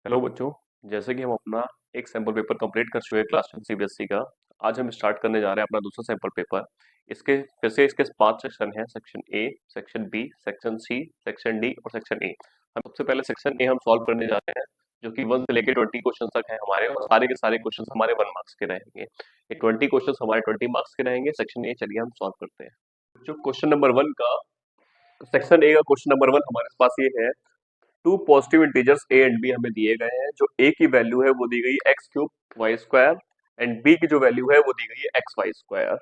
Hello बच्चों। जैसे कि हम अपना एक सैम्पल पेपर कंप्लीट कर चुके हैं क्लास 10 सीबीएसई का। आज हम स्टार्ट करने जा रहे हैं अपना दूसरा सैम्पल पेपर। इसके फिर से इसके 5 सेक्शन हैं। Section A, section B, section C, section D और सेक्शन ए। हम सबसे पहले सेक्शन ए हम सॉल्व करने जा रहे हैं, जो कि 1 से लेकर 20 क्वेश्चन तक है हमारे, और सारे के सारे क्वेश्चन हमारे 1 मार्क्स के रहेंगे। ये 20 क्वेश्चन हमारे 20 मार्क्स के रहेंगे। सेक्शन ए चलिए हम सॉल्व करते हैं। जो क्वेश्चन नंबर 1 का, सेक्शन ए का क्वेश्चन नंबर 1 हमारे पास ये है। Two positive integers A and B हमें दिए गए हैं। जो ए की वैल्यू है वो दी गई x cube y square, and B की जो वैल्यू है वो दी गई है x y square.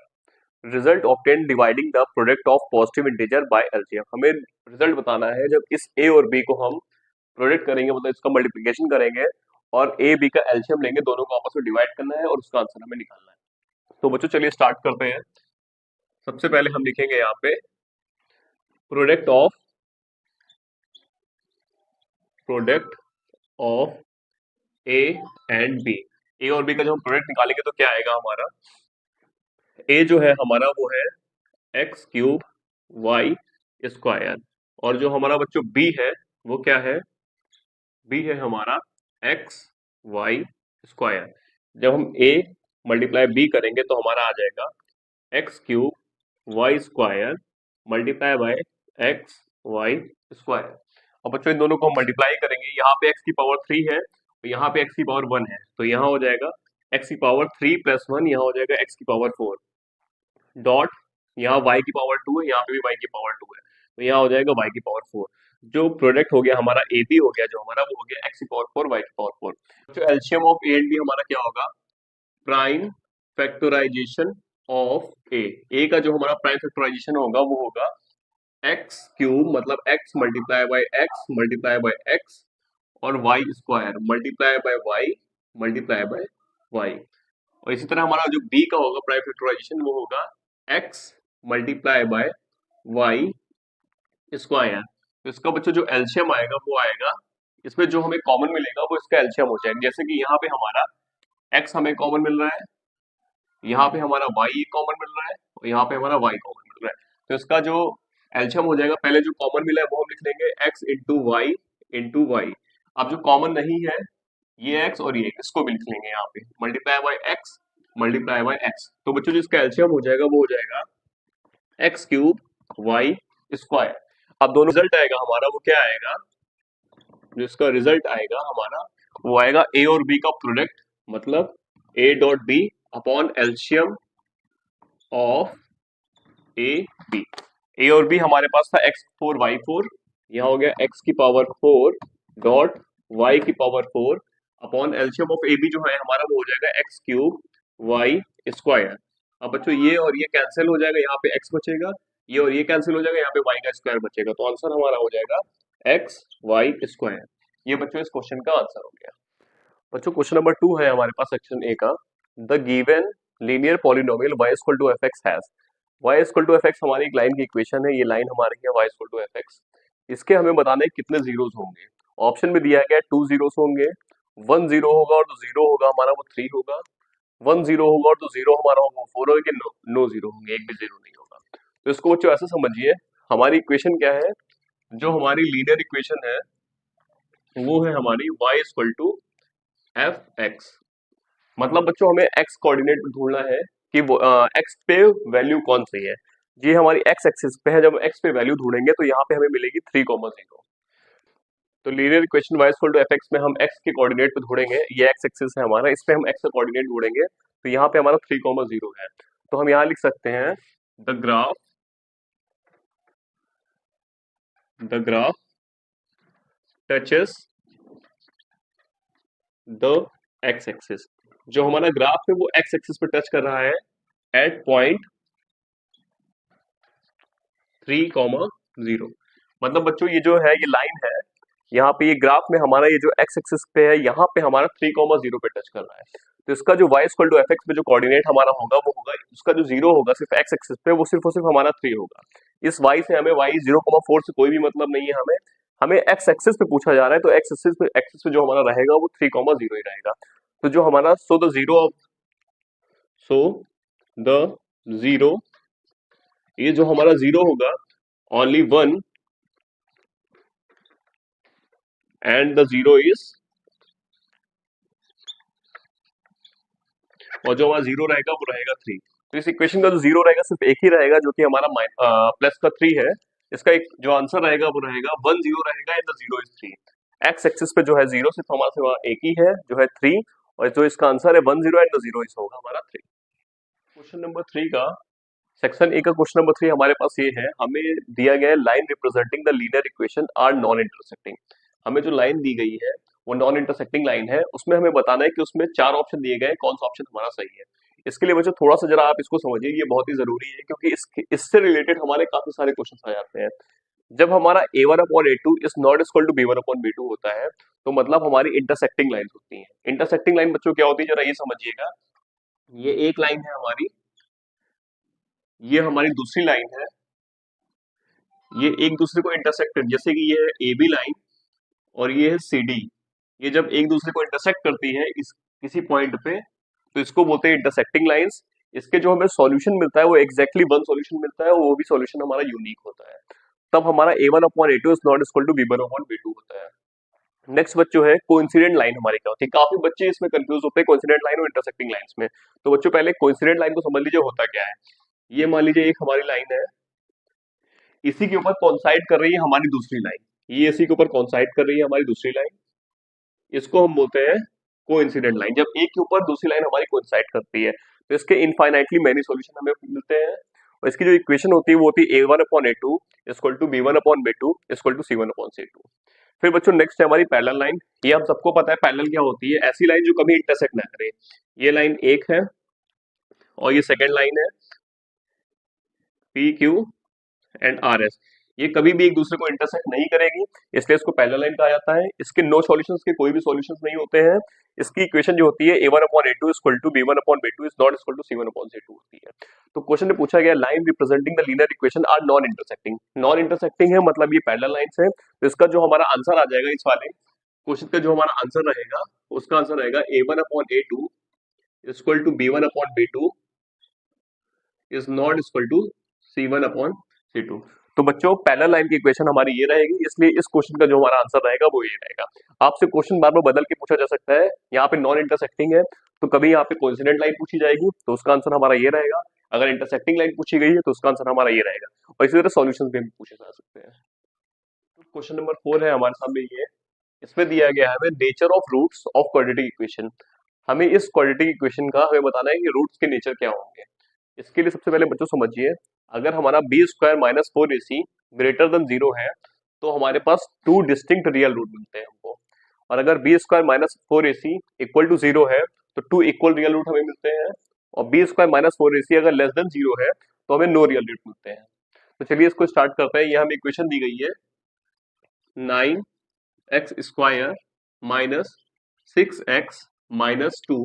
Result obtain dividing the product of positive integer by LCM. हमें रिजल्ट बताना है जब इस ए और बी को हम प्रोडक्ट करेंगे, मतलब इसका मल्टीप्लिकेशन करेंगे और ए बी का एलसीएम लेंगे, दोनों को आपस में डिवाइड करना है और उसका आंसर हमें निकालना है। तो बच्चों चलिए स्टार्ट करते हैं। सबसे पहले हम लिखेंगे यहाँ पे product of A and B. A और बी का जब हम प्रोडक्ट निकालेंगे तो क्या आएगा हमारा। ए जो है हमारा वो है एक्स क्यूब वाई स्क्वायर, और जो हमारा बच्चों बी है वो क्या है। बी है हमारा एक्स वाई स्क्वायर। जब हम ए मल्टीप्लाई बी करेंगे तो हमारा आ जाएगा x cube y square multiply by x y square. अब बच्चों इन दोनों को हम मल्टीप्लाई करेंगे। यहाँ पे एक्स की पावर 3 है और यहाँ पे एक्स की पावर 1 है, तो यहाँ हो जाएगा एक्स की पावर 3 प्लस 1, यहाँ हो जाएगा एक्स की पावर 4 डॉट, यहाँ y की पावर 2 है, यहाँ पे भी y की पावर 2 है, तो यहाँ हो जाएगा y की पावर 4। जो प्रोडक्ट हो गया हमारा ए बी हो गया, जो हमारा वो हो गया एक्स की पावर 4 y की पावर 4। जो LCM of A and B हमारा क्या होगा, प्राइम फैक्टराइजेशन ऑफ ए का जो हमारा प्राइम फैक्टराइजेशन होगा वो होगा एक्स क्यूब, मतलब एक्स मल्टीप्लाई बाय एक्स और y square multiply by y. और इसी तरह हमारा जो बी का होगा प्राइम फैक्टराइजेशन वो होगा x multiply by y square. तो इसका बच्चों जो एलसीएम आएगा वो आएगा, इसमें जो हमें कॉमन मिलेगा वो इसका एलसीएम हो जाएगा। जैसे कि यहाँ पे हमारा एक्स हमें कॉमन मिल रहा है, यहाँ पे हमारा वाई कॉमन मिल रहा है और यहाँ पे हमारा वाई कॉमन मिल रहा है, तो इसका जो एलसीएम हो जाएगा, पहले जो कॉमन मिला है वो हम लिख लेंगे एक्स इंटू वाई। अब जो कॉमन नहीं है ये एक्स और ये इसको भी लिख लेंगे यहाँ पे multiply by x multiply by x. तो बच्चों जो इसका एलसीएम हो जाएगा वो हो जाएगा एक्स क्यूब वाई स्क्वायर। अब दोनों रिजल्ट आएगा हमारा वो क्या आएगा, जो इसका रिजल्ट आएगा हमारा वो आएगा ए और बी का प्रोडक्ट, मतलब A dot B upon LCM of A B. A और बी हमारे पास था एक्स 4 वाई 4, यहाँ हो गया एक्स की पावर 4 डॉट वाई की power 4 upon LCM of A B जो है हमारा वो हो जाएगा एक्स क्यूब वाई स्क्वायर। अब बच्चों ये और ये कैंसिल हो जाएगा, यहाँ पे एक्स बचेगा, ये और ये कैंसिल हो जाएगा, यहाँ पे वाई का स्क्वायर बचेगा, तो आंसर हमारा हो जाएगा एक्स वाई स्क्वायर। ये बच्चों इस क्वेश्चन का आंसर हो गया। बच्चों क्वेश्चन नंबर 2 है हमारे पास सेक्शन ए का। The given linear polynomial y equal to f x has. y equal to f x हमारी एक लाइन की इक्वेशन है, ये लाइन हमारी है y equal to f x. इसके हमें बताना है कितने जीरोस होंगे। ऑप्शन में दिया गया 2 जीरोस होंगे, 1 जीरो होगा और जो जीरो होगा हमारा वो 3 होगा, 1 जीरो होगा और जो जीरो हमारा होगा वो 4 होगा, नो जीरो होंगे, एक भी जीरो नहीं होगा। तो इसको बच्चों ऐसे समझिए, हमारी इक्वेशन क्या है, जो हमारी लीनियर इक्वेशन है वो है हमारी y equal to f x. मतलब बच्चों हमें एक्स कोऑर्डिनेट ढूंढना है कि वो एक्स पे वैल्यू कौन सी है। ये हमारी एक्स एक्सिस पे है, जब एक्स पे वैल्यू ढूंढेंगे तो यहाँ पे हमें मिलेगी 3,0। तो linear equation y equal to f x में हम एक्स के कोऑर्डिनेट पे ढूंढेंगे, ये एक्स एक्सिस है हमारा, इस पे हम एक्स का कोऑर्डिनेट ढूंढेंगे, तो यहाँ पे हमारा 3,0 है। तो हम यहाँ लिख सकते हैं the graph touches the x axis. जो हमारा ग्राफ है वो एक्स एक्सिस पे टच कर रहा है एट पॉइंट 3,0। मतलब बच्चों ये जो है ये लाइन है, यहाँ पे ये ग्राफ में हमारा ये जो एक्स एक्सिस पे है यहाँ पे हमारा 3,0 पे टच कर रहा है। तो इसका जो y equal to f x पे जो कोऑर्डिनेट हमारा होगा वो होगा, उसका जो जीरो होगा सिर्फ एक्स एक्सिस पे वो सिर्फ और सिर्फ हमारा 3 होगा। इस y से हमें y 0,4 से कोई भी मतलब नहीं है, हमें हमें एक्स एक्सिस पे पूछा जा रहा है, तो एक्सिस पे जो हमारा रहेगा वो 3,0 ही रहेगा। तो जो हमारा सो द जीरो, ये जो हमारा जीरो होगा only 1 and the zero is और जो हमारा जीरो रहेगा वो रहेगा 3। तो इस इक्वेशन का जो जीरो रहेगा सिर्फ एक ही रहेगा, जो कि हमारा प्लस का 3 है। इसका एक जो आंसर रहेगा वो रहेगा 10 रहेगा and the zero is 3। X axis पे जो है जीरो सिर्फ हमारे से वहाँ एक ही है जो है 3, और जो इसका आंसर है 10 एंड द जीरो इज होगा हमारा 3। क्वेश्चन नंबर 3 का सेक्शन ए का क्वेश्चन नंबर 3 हमारे पास ये है, हमें दिया गया है line representing the linear equation are non intersecting. हमें जो लाइन दी गई है वो नॉन इंटरसेक्टिंग लाइन है, उसमें हमें बताना है कि उसमें 4 ऑप्शन दिए गए हैं, कौन सा ऑप्शन हमारा सही है। इसके लिए बच्चों थोड़ा सा जरा आप इसको समझिए, ये बहुत ही जरूरी है क्योंकि इससे रिलेटेड हमारे काफी सारे क्वेश्चन आ जाते हैं। जब हमारा a1 upon a2 is not equal to b1 upon b2 होता है, तो मतलब हमारी इंटरसेक्टिंग लाइन होती है। इंटरसेक्टिंग लाइन बच्चों क्या होती है, जरा ये समझिएगा। ये एक लाइन है हमारी, ये हमारी दूसरी लाइन है, ये एक दूसरे को इंटरसेक्ट, जैसे कि ये है ए बी लाइन और ये है सी डी। ये जब एक दूसरे को इंटरसेक्ट करती है इस किसी पॉइंट पे, तो इसको बोलते हैं इंटरसेक्टिंग लाइंस। इसके जो हमें सॉल्यूशन मिलता है वो एग्जैक्टली वन सॉल्यूशन मिलता है, और वो भी सॉल्यूशन हमारा यूनिक होता है। तब हमारा a1 upon a2 is not equal to b1 upon b2 होता है। नेक्स्ट बच्चों है कोइंसिडेंट लाइन हमारी क्या होती है। काफी बच्चे इसमें कंफ्यूज होते हैं कोइंसिडेंट लाइन और इंटरसेक्टिंग लाइंस में। तो बच्चों पहले कोइंसिडेंट लाइन को समझ लीजिए होता क्या है। ये मान लीजिए एक हमारी लाइन है, इसी के ऊपर कॉन्साइड कर रही है हमारी दूसरी लाइन, ये इसी के ऊपर कॉन्साइड कर रही है हमारी दूसरी लाइन, इसको हम बोलते हैं कोइंसिडेंट लाइन। जब एक के ऊपर दूसरी लाइन हमारी कोइंसाइड करती है तो इसके इनफाइनाइटली मेनी सॉल्यूशन हमें मिलते हैं, और इसकी जो इक्वेशन होती है वो होती है a1 upon a2 equal to b1 upon b2 equal to c1 upon c2। फिर बच्चों नेक्स्ट है हमारी पैरेलल लाइन। ये हम सबको पता है पैरेलल क्या होती है, ऐसी लाइन जो कभी इंटरसेक्ट ना करे। ये लाइन एक है और ये सेकेंड लाइन है, P Q and R S. ये कभी भी एक दूसरे को इंटरसेक्ट नहीं करेगी, इसलिए इसको पैरेलल लाइन कहा जाता है। इसके नो सॉल्यूशंस के कोई भी सॉल्यूशंस नहीं होते हैं। इसकी इक्वेशन जो होती है a1 upon a2 equal to b1 upon b2 is not equal to c1 upon c2 होती है। तो क्वेश्चन में पूछा गया line representing the linear equation are non intersecting. Non intersecting है मतलब ये पैरेलल लाइंस है, तो इसका जो हमारा आंसर आ जाएगा इस वाले क्वेश्चन का जो हमारा आंसर रहेगा, उसका आंसर रहेगा a1 upon a2 equal to b1 upon b2 is not equal to c1 upon c2। तो बच्चों पैरेलल लाइन की इक्वेशन हमारी ये रहेगी, इसलिए इस क्वेश्चन का जो हमारा आंसर रहेगा वो ये रहेगा। आपसे क्वेश्चन बार बार बदल के पूछा जा सकता है, यहाँ पे नॉन इंटरसेक्टिंग है तो कभी यहाँ पे कोइंसिडेंट लाइन पूछी जाएगी तो उसका आंसर हमारा ये रहेगा, अगर इंटरसेक्टिंग लाइन पूछी गई है तो उसका आंसर हमारा ये रहेगा, और इसी तरह सॉल्यूशंस भी पूछे जा सकते हैं। क्वेश्चन नंबर 4 है हमारे सामने ये, इसमें दिया गया है हमें nature of roots of quadratic equation. हमें इस क्वाड्रेटिक इक्वेशन का हमें बताना है कि रूट्स के नेचर क्या होंगे। इसके लिए सबसे पहले बच्चों समझिए, अगर हमारा B square minus 4ac greater than 0 है तो हमारे पास टू डिस्टिंक्ट रियल रूट मिलते हैं हमको, और अगर B square minus 4ac equal to 0 है तो टू इक्वल रियल रूट हमें मिलते हैं, और बी स्क्वायर माइनस 4ac अगर लेस देन 0 है तो हमें नो रियल रूट मिलते हैं। तो चलिए इसको स्टार्ट करते हैं। ये हमें इक्वेशन दी गई है 9x square minus 6x minus 2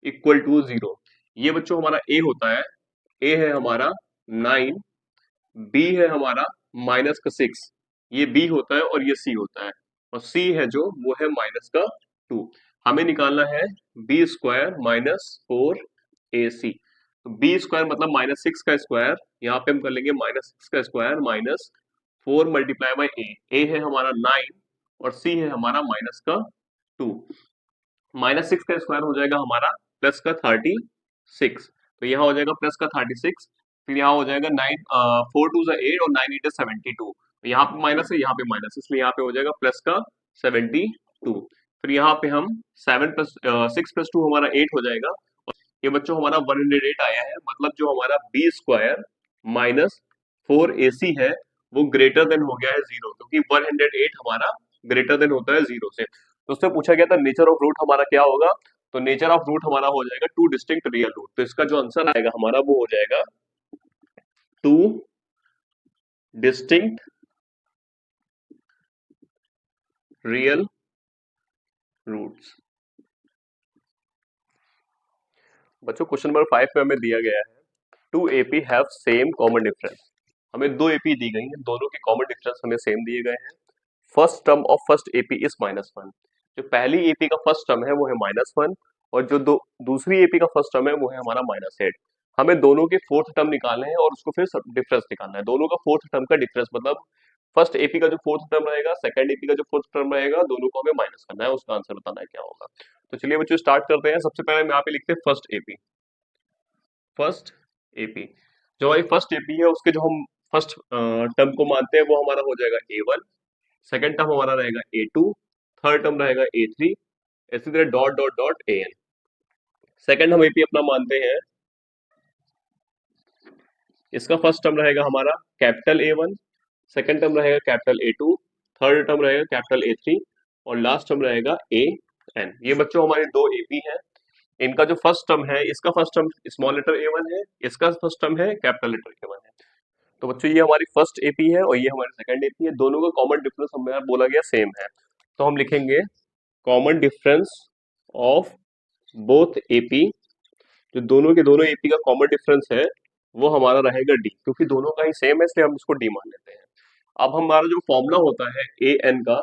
equal to 0। ये बच्चों हमारा a होता है, a है हमारा 9, b है हमारा माइनस का 6, ये b होता है और ये c होता है, और c है जो वो है माइनस का 2। हमें निकालना है b स्क्वायर माइनस 4ac। तो b स्क्वायर मतलब माइनस 6 का स्क्वायर, यहाँ पे हम कर लेंगे माइनस 6 का square minus 4 multiply by a है हमारा 9 और c है हमारा माइनस का 2। माइनस 6 का स्क्वायर हो जाएगा हमारा प्लस का 36, तो यहाँ हो जाएगा प्लस का 36, फिर यहाँ हो जाएगा 9 4 टू 8 और 9 8 72, तो यहाँ पे माइनस है यहाँ पे माइनस, इसलिए यहाँ पे हो जाएगा प्लस का 72। फिर यहाँ पे हम 7 प्लस 6 प्लस 2 हमारा 8 हो जाएगा, और ये बच्चों हमारा 108 आया है, मतलब जो हमारा बी स्क्वायर माइनस 4ac है वो ग्रेटर देन हो गया है 0, क्योंकि 108 हमारा ग्रेटर देन होता है 0 से। तो उससे पूछा गया था नेचर ऑफ रूट हमारा क्या होगा, तो नेचर ऑफ रूट हमारा हो जाएगा टू डिस्टिंक्ट रियल रूट। तो इसका जो आंसर आएगा हमारा वो हो जाएगा टू डिस्टिंक्ट रियल रूट्स। बच्चों क्वेश्चन नंबर 5 पे हमें दिया गया है two AP have same common difference. हमें दो एपी दी गई हैं, दोनों के कॉमन डिफरेंस हमें सेम दिए गए हैं। First term of first AP is -1। जो पहली एपी का फर्स्ट टर्म है वो है -1, और जो दूसरी एपी का फर्स्ट टर्म है वो है हमारा -8। हमें दोनों के फोर्थ टर्म निकालने हैं और उसको फिर डिफरेंस निकालना है। दोनों का फोर्थ टर्म का डिफरेंस मतलब फर्स्ट एपी का जो फोर्थ टर्म रहेगा, सेकंड एपी का जो फोर्थ टर्म रहेगा, दोनों को हमें माइनस करना है, उसका आंसर बताना है क्या होगा। तो चलिए बच्चों स्टार्ट करते हैं। सबसे पहले हम यहाँ पे लिखते हैं फर्स्ट एपी। First AP. जो हमारी फर्स्ट एपी है उसके जो हम फर्स्ट टर्म को मानते हैं वो हमारा हो जाएगा A1, सेकंड टर्म हमारा रहेगा A2, थर्ड टर्म रहेगा A3, इसी तरह dot dot dot AN। Second हम एपी अपना मानते हैं, इसका फर्स्ट टर्म रहेगा हमारा कैपिटल A1, सेकंड टर्म रहेगा कैपिटल A2, थर्ड टर्म रहेगा कैपिटल A3 और लास्ट टर्म रहेगा AN। ये बच्चों हमारे दो एपी हैं। इनका जो फर्स्ट टर्म है, इसका first term small letter A1 है, इसका फर्स्ट टर्म है कैपिटल लेटर A1 है। तो बच्चों ये हमारी फर्स्ट एपी है और ये हमारी सेकंड एपी है। दोनों का कॉमन डिफरेंस हमें बोला गया सेम है, तो हम लिखेंगे common difference of both AP. जो दोनों के दोनों एपी का कॉमन डिफरेंस है वो हमारा रहेगा डी, क्योंकि दोनों का ही सेम है इसलिए हम इसको डी मान लेते हैं। अब हमारा जो फॉर्मूला होता है ए एन का,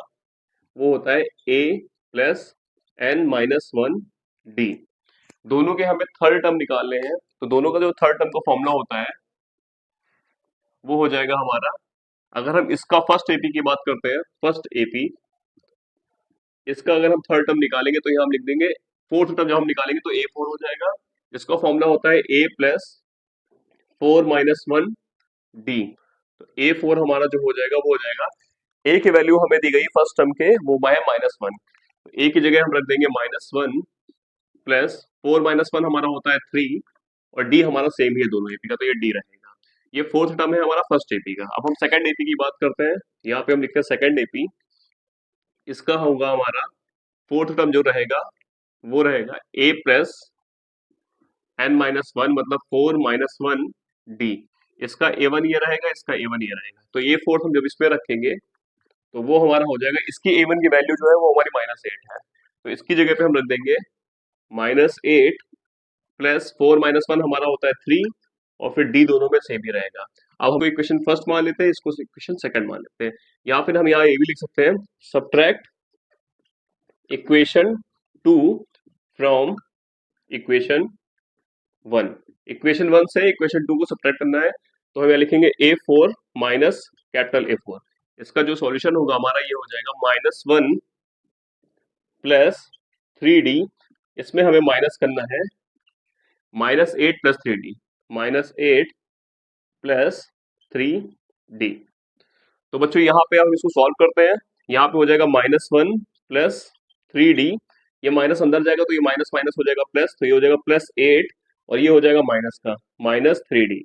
वो होता है A plus N minus one D. दोनों के हमें थर्ड टर्म निकालने हैं, तो दोनों का जो थर्ड टर्म का फॉर्मूला होता है वो हो जाएगा हमारा, अगर हम इसका फर्स्ट एपी की बात करते हैं, फर्स्ट एपी, इसका अगर हम थर्ड टर्म निकालेंगे तो यहाँ हम लिख देंगे, फोर्थ टर्म जब हम निकालेंगे तो A4 हो जाएगा, जिसका फॉर्मूला होता है A प्लस 4 - 1 डी। तो A4 हमारा जो हो जाएगा वो हो जाएगा, ए की वैल्यू हमें दी गई फर्स्ट टर्म के, वो है -1, तो ए की जगह हम रख देंगे -1 प्लस 4 - 1 हमारा होता है 3 और डी हमारा सेम ही है दोनों एपी का, तो ये डी रहेगा। ये फोर्थ टर्म है हमारा फर्स्ट एपी का। अब हम सेकंड एपी की बात करते हैं, यहाँ पे हम लिखते हैं सेकंड एपी, इसका होगा हमारा फोर्थ टर्म जो रहेगा वो रहेगा ए प्लस n-1 मतलब 4 - 1 डी। इसका A1 ये रहेगा, इसका A1 ये रहेगा, तो ये फोर्थ हम जब इसमें रखेंगे तो वो हमारा हो जाएगा, इसकी A1 की वैल्यू जो है वो हमारी -8 है, तो इसकी जगह पे हम रख देंगे -8 प्लस 4 - 1 हमारा होता है 3 और फिर डी दोनों में सेम ही रहेगा। अब हम इक्वेशन फर्स्ट मान लेते हैं, इसको इक्वेशन सेकंड मान लेते हैं, या फिर हम यहाँ ये भी लिख सकते हैं, subtract equation 2 from equation 1। Equation 1 से इक्वेशन 2 को सब्ट्रैक्ट करना है, तो हम यहाँ लिखेंगे A4 माइनस कैपिटल A4। इसका जो सॉल्यूशन होगा हमारा ये हो जाएगा -1 प्लस 3D, इसमें हमें माइनस करना है -8 प्लस 3D, -8 प्लस 3D। तो बच्चों यहाँ पे हम इसको सॉल्व करते हैं, यहाँ पे हो जाएगा -1 प्लस 3D, ये माइनस अंदर जाएगा तो ये माइनस माइनस हो जाएगा प्लस, तो ये हो जाएगा +8 और ये हो जाएगा माइनस का -3D।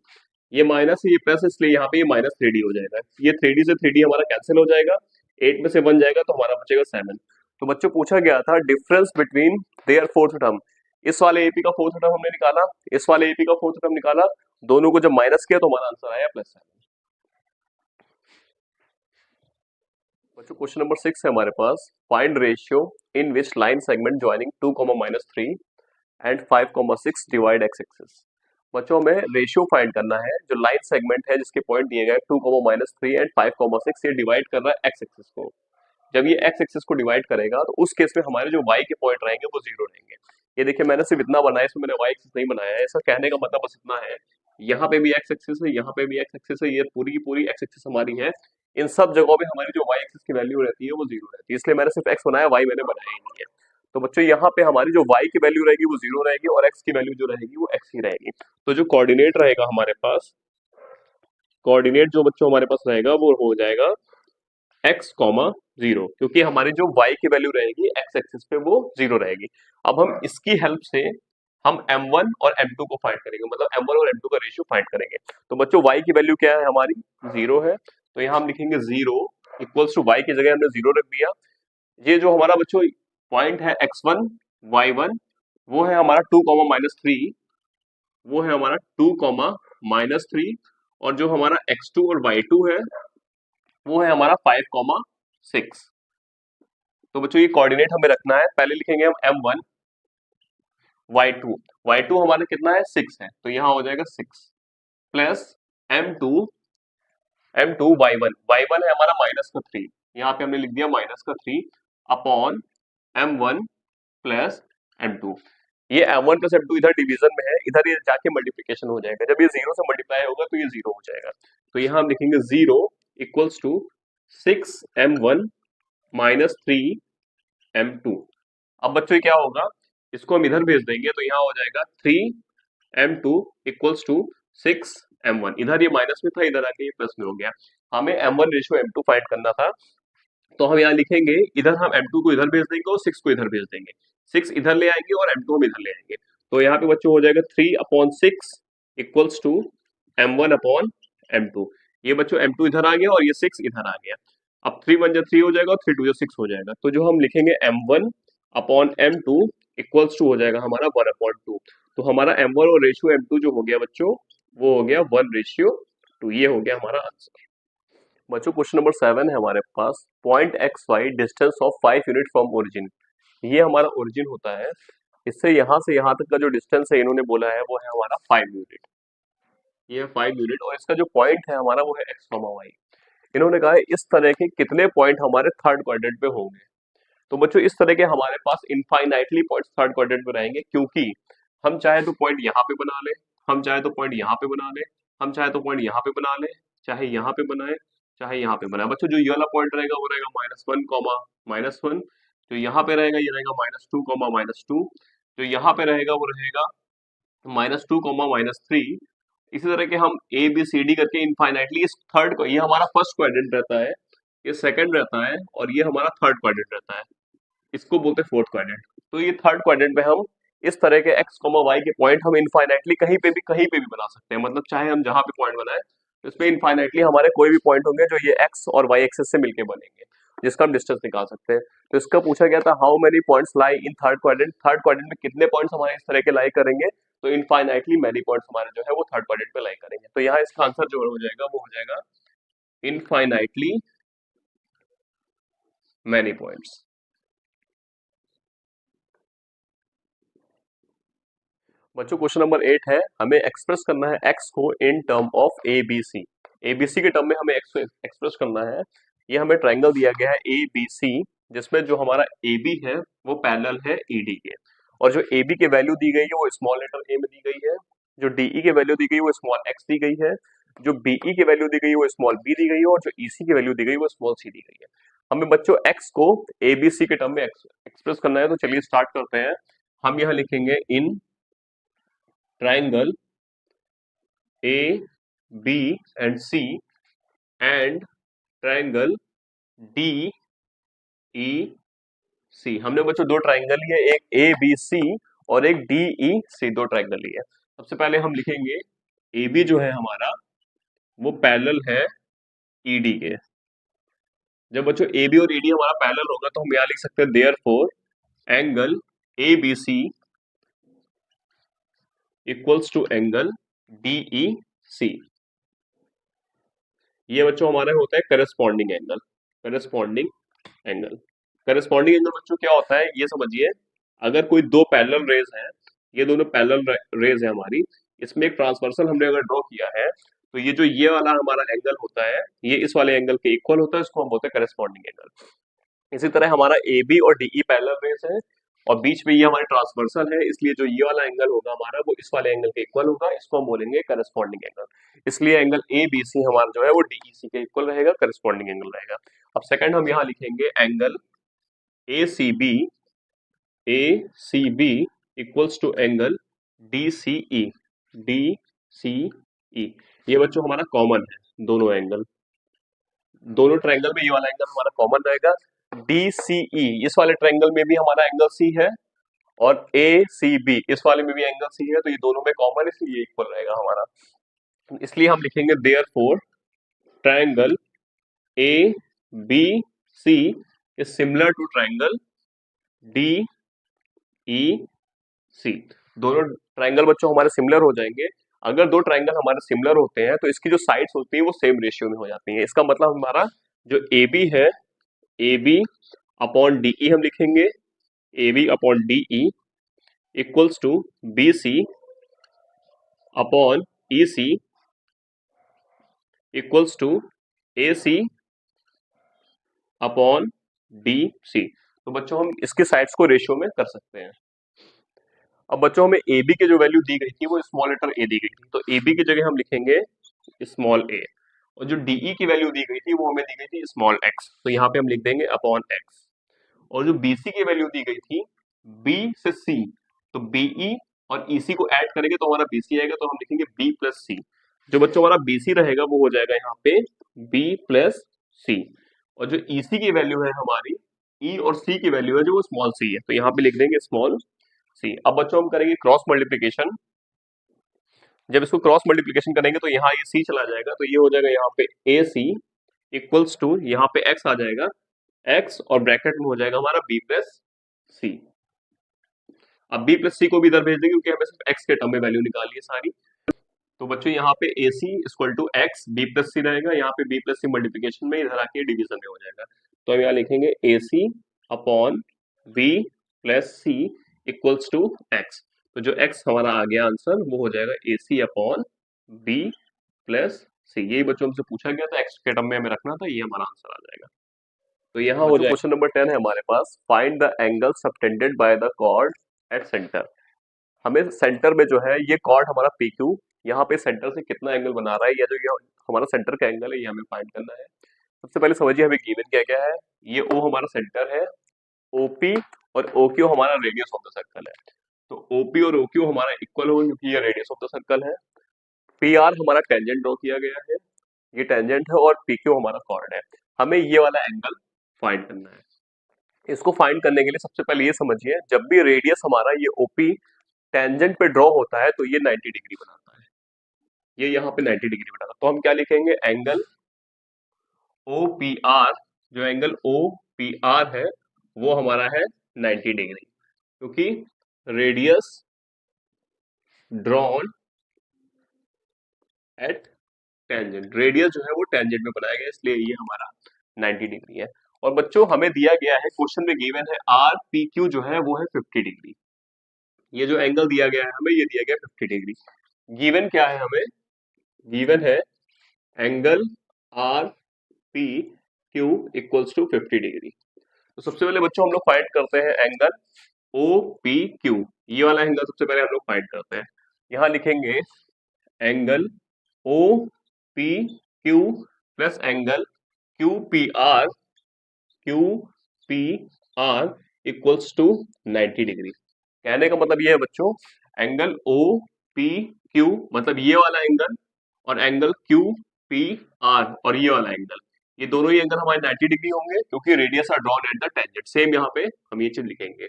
ये माइनस है ये प्लस है, इसलिए यहाँ पे ये -3D हो जाएगा। ये 3D से 3D हमारा कैंसिल हो जाएगा, 8 में से 1 जाएगा तो हमारा बचेगा 7। तो बच्चों पूछा गया था difference between their fourth term. इस वाले एपी का फोर्थ टर्म हमने निकाला, इस वाले एपी का फोर्थ टर्म निकाला, दोनों को जब माइनस किया तो हमारा आंसर आया +7। बच्चों क्वेश्चन नंबर 6 है हमारे पास, find ratio in which line segment joining 2, -3 and 5, 6 divide x axis. बच्चों हमें रेशियो फाइंड करना है, जो लाइन सेगमेंट है जिसके पॉइंट दिए गए 2, -3 एंड 5, 6, ये डिवाइड कर रहा है x एक्सिस को। जब ये x एक्सिस को डिवाइड करेगा तो उस केस में हमारे जो y के पॉइंट रहेंगे वो 0 रहेंगे। ये देखिए मैंने सिर्फ इतना बनाया, इसमें मैंने y एक्सिस नहीं बनाया है। ऐसा कहने का मतलब बस इतना है, यहाँ पे भी x एक्सिस है, यहाँ पे भी x एक्सिस है, ये पूरी की पूरी x एक्सिस हमारी है। इन सब जगहों पे हमारी जो y एक्सिस की वैल्यू रहती है वो 0 रहती है, इसलिए मैंने सिर्फ x बनाया, y मैंने बनाया ही नहीं है। तो बच्चों यहाँ पे हमारी जो y की वैल्यू रहेगी वो 0 रहेगी और x की वैल्यू जो रहेगी वो x ही रहेगी। तो जो कोऑर्डिनेट रहेगा हमारे पास, कोऑर्डिनेट जो बच्चों हमारे पास रहेगा वो हो जाएगा x, 0, क्योंकि हमारी जो y की वैल्यू रहेगी x एक्सिस पे वो 0 रहेगी। अब हम इसकी हेल्प से हम m1 और m2 को फाइंड करेंगे, मतलब m1 और m2 का रेशियो फाइंड करेंगे। तो बच्चों y की वैल्यू क्या है हमारी, 0 है, तो यहाँ हम लिखेंगे 0 इक्वल्स टू y की जगह हमने 0 रख दिया। ये जो हमारा बच्चों पॉइंट है x1 y1 वो है हमारा 2, -3, वो है हमारा 2, -3, और जो हमारा x2 और y2 है वो है हमारा 5, 6। तो बच्चों ये कोऑर्डिनेट हमें रखना है, पहले लिखेंगे हम m1 y2, y2 हमारा कितना है 6 है, तो यहाँ हो जाएगा 6 प्लस m2 y1 है हमारा -3, यहाँ पे हमने लिख दिया -3 अपॉन m1 प्लस m2। ये m1 प्लस m2 इधर डिवीजन में है, इधर ये जाके मल्टीप्लिकेशन हो जाएगा, जब ये 0 से मल्टीप्लाई होगा तो ये 0 हो जाएगा। तो यहाँ हम लिखेंगे 0 इक्वल्स टू 6m1 -3m2। अब बच्चों क्या होगा, इसको हम इधर भेज देंगे तो यहाँ हो जाएगा 3 m2 इक्वल्स टू 6m1। इधर ये माइनस में था, इधर आके ये प्लस में हो गया। हमें m1 रेशियो m2 फाइंड करना था, तो हम यहाँ लिखेंगे, इधर हम m2 को इधर भेज देंगे और 6 को इधर भेज देंगे। 6 इधर ले आएंगे और m2 हम इधर ले आएंगे। तो यहाँ पे बच्चों हो जाएगा 3/6 इक्वल्स टू m1/m2। ये बच्चों m2 इधर आ गया और ये 6 इधर आ गया। अब 3 1 जा 3 हो जाएगा और 3 2 जा 6 हो जाएगा। तो जो हम लिखेंगे m1/m2 इक्वल्स टू हो जाएगा हमारा 1/2। तो हमारा m1 और रेशियो m2 जो हो गया बच्चों, वो हो गया 1:2। ये हो गया हमारा आंसर। बच्चों क्वेश्चन नंबर 7 है हमारे पास, point X Y distance of 5 unit from origin. ये हमारा ओरिजिन होता है, इससे यहाँ से यहाँ तक का जो डिस्टेंस है इन्होंने बोला है वो है हमारा 5 यूनिट। ये है 5 यूनिट और इसका जो पॉइंट है हमारा वो है एक्स कॉमा वाई। इन्होंने कहा है इस तरह के कितने पॉइंट हमारे थर्ड क्वाड्रेंट पे होंगे। तो बच्चों इस तरह के हमारे पास इनफाइनाइटली पॉइंट थर्ड क्वाड्रेंट पे रहेंगे, क्योंकि हम चाहे तो पॉइंट यहाँ पे बना ले, हम चाहे तो पॉइंट यहाँ पे बना ले, हम चाहे तो पॉइंट यहाँ पे बना ले, चाहे यहाँ पे बनाए, चाहे यहाँ पे बनाए। बच्चों जो ये वाला पॉइंट रहेगा वो रहेगा -1 कॉमा -1, जो यहाँ पे रहेगा ये रहेगा -2 कॉमा -2, जो यहाँ पे रहेगा वो रहेगा -2 कॉमा -3। इसी तरह के हम ए बी सी डी करके इनफाइनाइटली इस थर्ड को, ये हमारा फर्स्ट क्वाड्रेंट रहता है, ये सेकंड रहता है और ये हमारा थर्ड क्वाड्रेंट रहता है, इसको बोलते हैं फोर्थ क्वाड्रेंट। तो ये थर्ड क्वाड्रेंट पे हम इस तरह के एक्स कॉमा वाई के पॉइंट हम इनफाइनाइटली कहीं पे भी बना सकते हैं। मतलब चाहे हम जहां पे पॉइंट बनाए इसमें इनफाइनाइटली हमारे कोई भी पॉइंट होंगे जो ये एक्स और वाई एक्सिस से मिलके बनेंगे, जिसका हम डिस्टेंस निकाल सकते हैं। तो इसका पूछा गया था how many points lie in third quadrant, third quadrant में कितने पॉइंट्स हमारे इस तरह के लाई करेंगे। तो इनफाइनाइटली मैनी पॉइंट्स हमारे जो है वो थर्ड क्वाड्रेंट पे लाई करेंगे। तो यहाँ इसका आंसर जो हो जाएगा वो हो जाएगा इनफाइनाइटली मैनी पॉइंट्स। बच्चों क्वेश्चन नंबर 8 है, हमें एक्सप्रेस करना है x को in term of ABC। ABC के टर्म में हमें x को एक्सप्रेस करना है। ये हमें ट्रायंगल दिया गया है ABC, जिसमें जो हमारा AB है वो पैरेलल है ED के, और जो AB की वैल्यू दी गई है वो स्मॉल लेटर a में दी गई है, जो DE की वैल्यू दी गई है वो स्मॉल x दी गई है, जो BE की वैल्यू दी गई है वो स्मॉल b दी गई है, और जो EC की वैल्यू दी गई है वो स्मॉल c दी गई है। हमें बच्चों x को ABC के टर्म में एक्सप्रेस करना है। तो चलिए स्टार्ट करते हैं। हम यहाँ लिखेंगे इन triangle A, B and C and triangle D, E, C। हमने बच्चों दो ट्राइंगल लिए, एक A B C और एक D E C, दो ट्राइंगल लिए। सबसे पहले हम लिखेंगे AB जो है हमारा वो पैरेलल है ED के। जब बच्चों AB और ED हमारा पैरेलल होगा तो हम यहाँ लिख सकते हैं therefore angle ABC equals to angle DEC। ये बच्चों हमारा होता है corresponding angle. Corresponding angle, corresponding angle बच्चों क्या होता है ये समझिए। अगर कोई दो पैरेलल रेज हैं, ये दोनों पैरेलल रेज है हमारी, इसमें एक ट्रांसवर्सल हमने अगर ड्रॉ किया है, तो ये जो ये वाला हमारा एंगल होता है ये इस वाले एंगल के इक्वल होता है, इसको हम बोलते हैं करस्पॉन्डिंग एंगल। इसी तरह हमारा AB और DE पैरेलल रेज है और बीच में ये हमारे ट्रांसवर्सल है, इसलिए जो ये वाला एंगल होगा हमारा वो इस वाले एंगल के इक्वल होगा, इसको हम बोलेंगे करस्पॉन्डिंग एंगल। इसलिए एंगल ABC हमारा जो है वो DEC के इक्वल रहेगा, करस्पॉन्डिंग एंगल रहेगा। अब सेकंड हम यहाँ लिखेंगे angle ACB equals to angle DCE। DCE ये बच्चों हमारा कॉमन है, दोनों एंगल, दोनों ट्रायंगल में ये वाला एंगल हमारा कॉमन रहेगा। DCE इस वाले ट्रायंगल में भी हमारा एंगल C है और ACB इस वाले में भी एंगल C है, तो ये दोनों में कॉमन है, इसलिए इक्वल रहेगा हमारा। इसलिए हम लिखेंगे therefore triangle ABC is similar to triangle DEC। दोनों ट्रायंगल बच्चों हमारे सिमिलर हो जाएंगे। अगर दो ट्रायंगल हमारे सिमिलर होते हैं तो इसकी जो साइड्स होती है वो सेम रेशियो में हो जाती है। इसका मतलब हमारा जो AB है, AB अपॉन DE हम लिखेंगे, AB upon DE equals to BC upon EC equals to AC upon DC। तो बच्चों हम इसके साइड्स को रेशियो में कर सकते हैं। अब बच्चों हमें AB की जो वैल्यू दी गई थी वो स्मॉल लेटर a दी गई थी, तो AB की जगह हम लिखेंगे स्मॉल a, और जो DE की वैल्यू दी गई थी वो हमें दी गई थी स्मॉल x, तो यहाँ पे हम लिख देंगे अपॉन x। और जो BC की वैल्यू दी गई थी B से C, तो BE और ईसी को ऐड करेंगे तो हमारा बीसी आएगा, तो हम लिखेंगे बी प्लस सी। जो बच्चों हमारा बीसी रहेगा वो हो जाएगा यहाँ पे बी प्लस सी, और जो ईसी की वैल्यू है हमारी, ई और सी की वैल्यू है जो वो स्मॉल सी है, तो यहाँ पे लिख देंगे स्मॉल सी। अब बच्चों हम करेंगे क्रॉस मल्टीप्लीकेशन। जब इसको क्रॉस मल्टीप्लीकेशन करेंगे तो यहाँ ये सी चला जाएगा, तो ये हो जाएगा यहाँ पे ए सी इक्वल्स टू, यहाँ पे एक्स आ जाएगा, एक्स और ब्रैकेट में हो जाएगा हमारा बी प्लस सी। अब बी प्लस सी को भी इधर भेज देंगे क्योंकि हमें सिर्फ एक्स के टर्म में वैल्यू निकाली है सारी। तो बच्चों यहाँ पे A C equal to X B plus C रहेगा, यहाँ पे बी प्लस सी मल्टीप्लीकेशन में इधर आके डिवीजन में हो जाएगा, तो हम यहाँ लिखेंगे A C upon B plus C equals to X. तो जो एक्स हमारा आ गया आंसर वो हो जाएगा ए सी अपॉन बी प्लस सी। यही बच्चों हमसे पूछा गया था, एक्स के टर्म में हमें रखना था, ये हमारा आंसर आ जाएगा। तो यहाँ हो जाएगा क्वेश्चन नंबर 10 है हमारे पास, find the angle subtended by the chord at centre. हमें सेंटर में जो है ये कॉर्ड हमारा पी क्यू, यहाँ पे सेंटर से कितना एंगल बना रहा है, या जो ये हमारा सेंटर का एंगल है ये हमें फाइंड करना है। सबसे पहले समझिए हमें गिवन क्या क्या है। ये ओ हमारा सेंटर है, ओपी और ओ क्यू हमारा रेडियस ऑफ द सर्कल है। तो ओपी और ओ क्यू हमारा इक्वल होगा क्योंकि ये रेडियस ऑफ द सर्कल है। पी आर हमारा टेंजेंट ड्रॉ किया गया है, ये टेंजेंट है, और पी क्यू हमारा कॉर्ड है। हमें ये वाला एंगल फाइंड करना है। इसको फाइंड करने के लिए सबसे पहले ये समझिए, जब भी रेडियस हमारा ये ओपी टेंजेंट पे ड्रॉ होता है तो ये 90 डिग्री बनाता है, ये यहाँ पे 90 डिग्री बनाता है। तो हम क्या लिखेंगे, एंगल ओ पी आर, जो एंगल ओ पी आर है वो हमारा है 90 डिग्री, क्योंकि radius drawn at tangent, radius जो है वो टेंजेंट में बनाया गया, इसलिए ये हमारा 90 डिग्री है। और बच्चों हमें दिया गया है, क्वेश्चन में गिवन है आर पी क्यू जो है वो है 50 डिग्री। ये जो एंगल दिया गया है हमें, ये दिया गया 50 डिग्री। गिवन क्या है हमें, गिवन है angle R P Q equals to 50 degree. तो सबसे पहले बच्चों हम लोग फाइंड करते हैं एंगल ओ पी क्यू, ये वाला एंगल सबसे पहले हम लोग फाइंड करते हैं। यहाँ लिखेंगे angle O P Q plus angle Q P R, Q P R equals to 90 degree. कहने का मतलब ये है बच्चों, एंगल ओ पी क्यू मतलब ये वाला एंगल, और एंगल क्यू पी आर और ये वाला एंगल, ये दोनों ही एंगल हमारे 90 डिग्री होंगे क्योंकि radius are drawn at the tangent. Same यहाँ पे हम ये चीज लिखेंगे।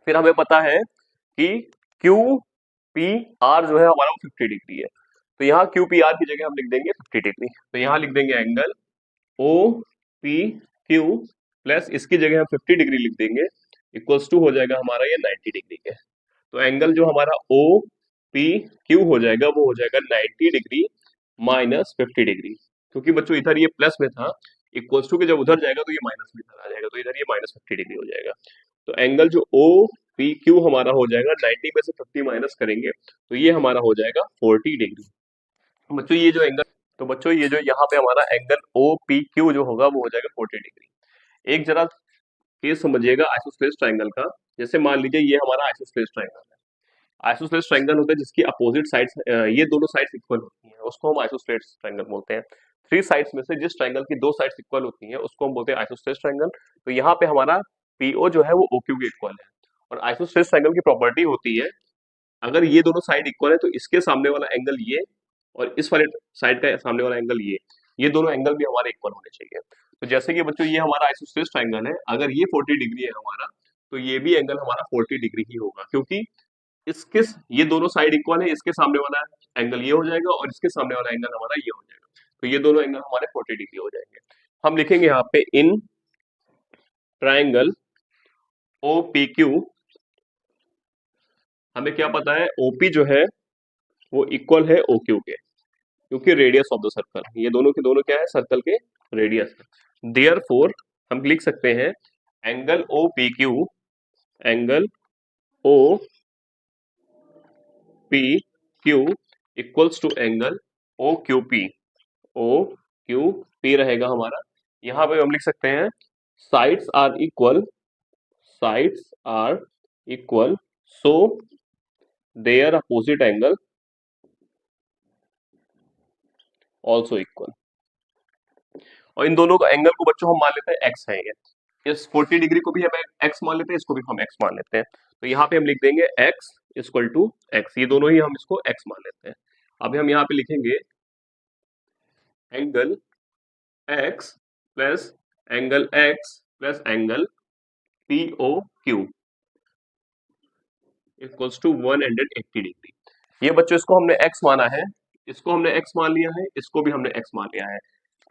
फिर हमें पता है कि क्यू पी आर जो है हमारा 50 डिग्री है, तो यहाँ क्यू पी आर की जगह हम लिख देंगे 50 डिग्री। तो यहाँ लिख देंगे angle O P Q plus इसकी जगह हम 50 डिग्री लिख देंगे, इक्वल्स टू हो जाएगा हमारा ये 90 डिग्री के। तो एंगल जो हमारा ओ पी क्यू हो जाएगा वो हो जाएगा 90 डिग्री माइनस 50 डिग्री, क्योंकि बच्चों इधर ये प्लस में था, इक्वल्स टू के जब उधर जाएगा तो ये माइनस में इधर आ जाएगा, तो इधर ये माइनस 50 डिग्री हो जाएगा। तो एंगल जो ओ पी क्यू हमारा हो जाएगा, 90 में से 50 माइनस करेंगे तो ये हमारा हो जाएगा 40 डिग्री। बच्चों ये जो एंगल, तो बच्चों ये जो यहाँ पे हमारा एंगल ओ पी क्यू जो होगा वो हो जाएगा 40 डिग्री। एक जरा केस समझिएगा आइसोसेलेस ट्रायंगल का। जैसे मान लीजिए ये हमारा आइसोसेलेस ट्रायंगल है, आइसोसेलेस ट्रायंगल होता है जिसकी अपोजिट साइड्स, ये दोनों साइड्स इक्वल होती हैं, उसको हम आइसोसेलेस ट्रायंगल बोलते हैं। थ्री साइड्स में से जिस ट्रायंगल की दो साइड्स इक्वल होती हैं उसको हम बोलते हैं आइसोसेलेस ट्रायंगल। तो यहाँ पे हमारा पीओ जो है वो ओक्यू के इक्वल है, और आइसोसेलेस ट्रायंगल की प्रॉपर्टी होती है, अगर ये दोनों साइड इक्वल है तो इसके सामने वाला एंगल ये और इस वाले साइड का सामने वाला एंगल ये दोनों एंगल भी हमारे इक्वल होने चाहिए। तो जैसे कि बच्चों ये हमारा आइसोसेलेस ट्रायंगल है, अगर ये 40 डिग्री है हमारा, तो ये भी एंगल हमारा 40 डिग्री ही होगा, क्योंकि इसके ये दोनों साइड इक्वल है, इसके सामने वाला एंगल ये हो जाएगा और इसके सामने वाला एंगल हमारा ये हो जाएगा, तो ये दोनों एंगल हमारे 40 डिग्री हो जाएंगे। हम लिखेंगे यहाँ पे in triangle O P Q, हमें क्या पता है ओपी जो है वो इक्वल है ओ क्यू के, क्योंकि रेडियस ऑफ द सर्कल, ये दोनों के दोनों क्या है, सर्कल के रेडियस है। देयरफॉर हम लिख सकते हैं angle O P Q, angle O P Q equals to angle O Q P, O Q P रहेगा हमारा। यहां पे हम लिख सकते हैं sides are equal, sides are equal, so their opposite angle also equal. और इन दोनों का एंगल को बच्चों हम मान लेते हैं एक्स है ये, इस 40 डिग्री को भी हम एक्स मान लेते हैं, इसको भी हम एक्स मान लेते हैं। तो यहाँ पे हम लिख देंगे एक्स इक्वल टू एक्स, ये दोनों ही हम इसको एक्स मान लेते हैं। अब हम यहाँ पे लिखेंगे angle x plus angle x plus angle P O Q equals to 180 degree. ये बच्चों इसको हमने x माना है, इसको हमने x मान लिया है, इसको भी हमने x मान लिया है।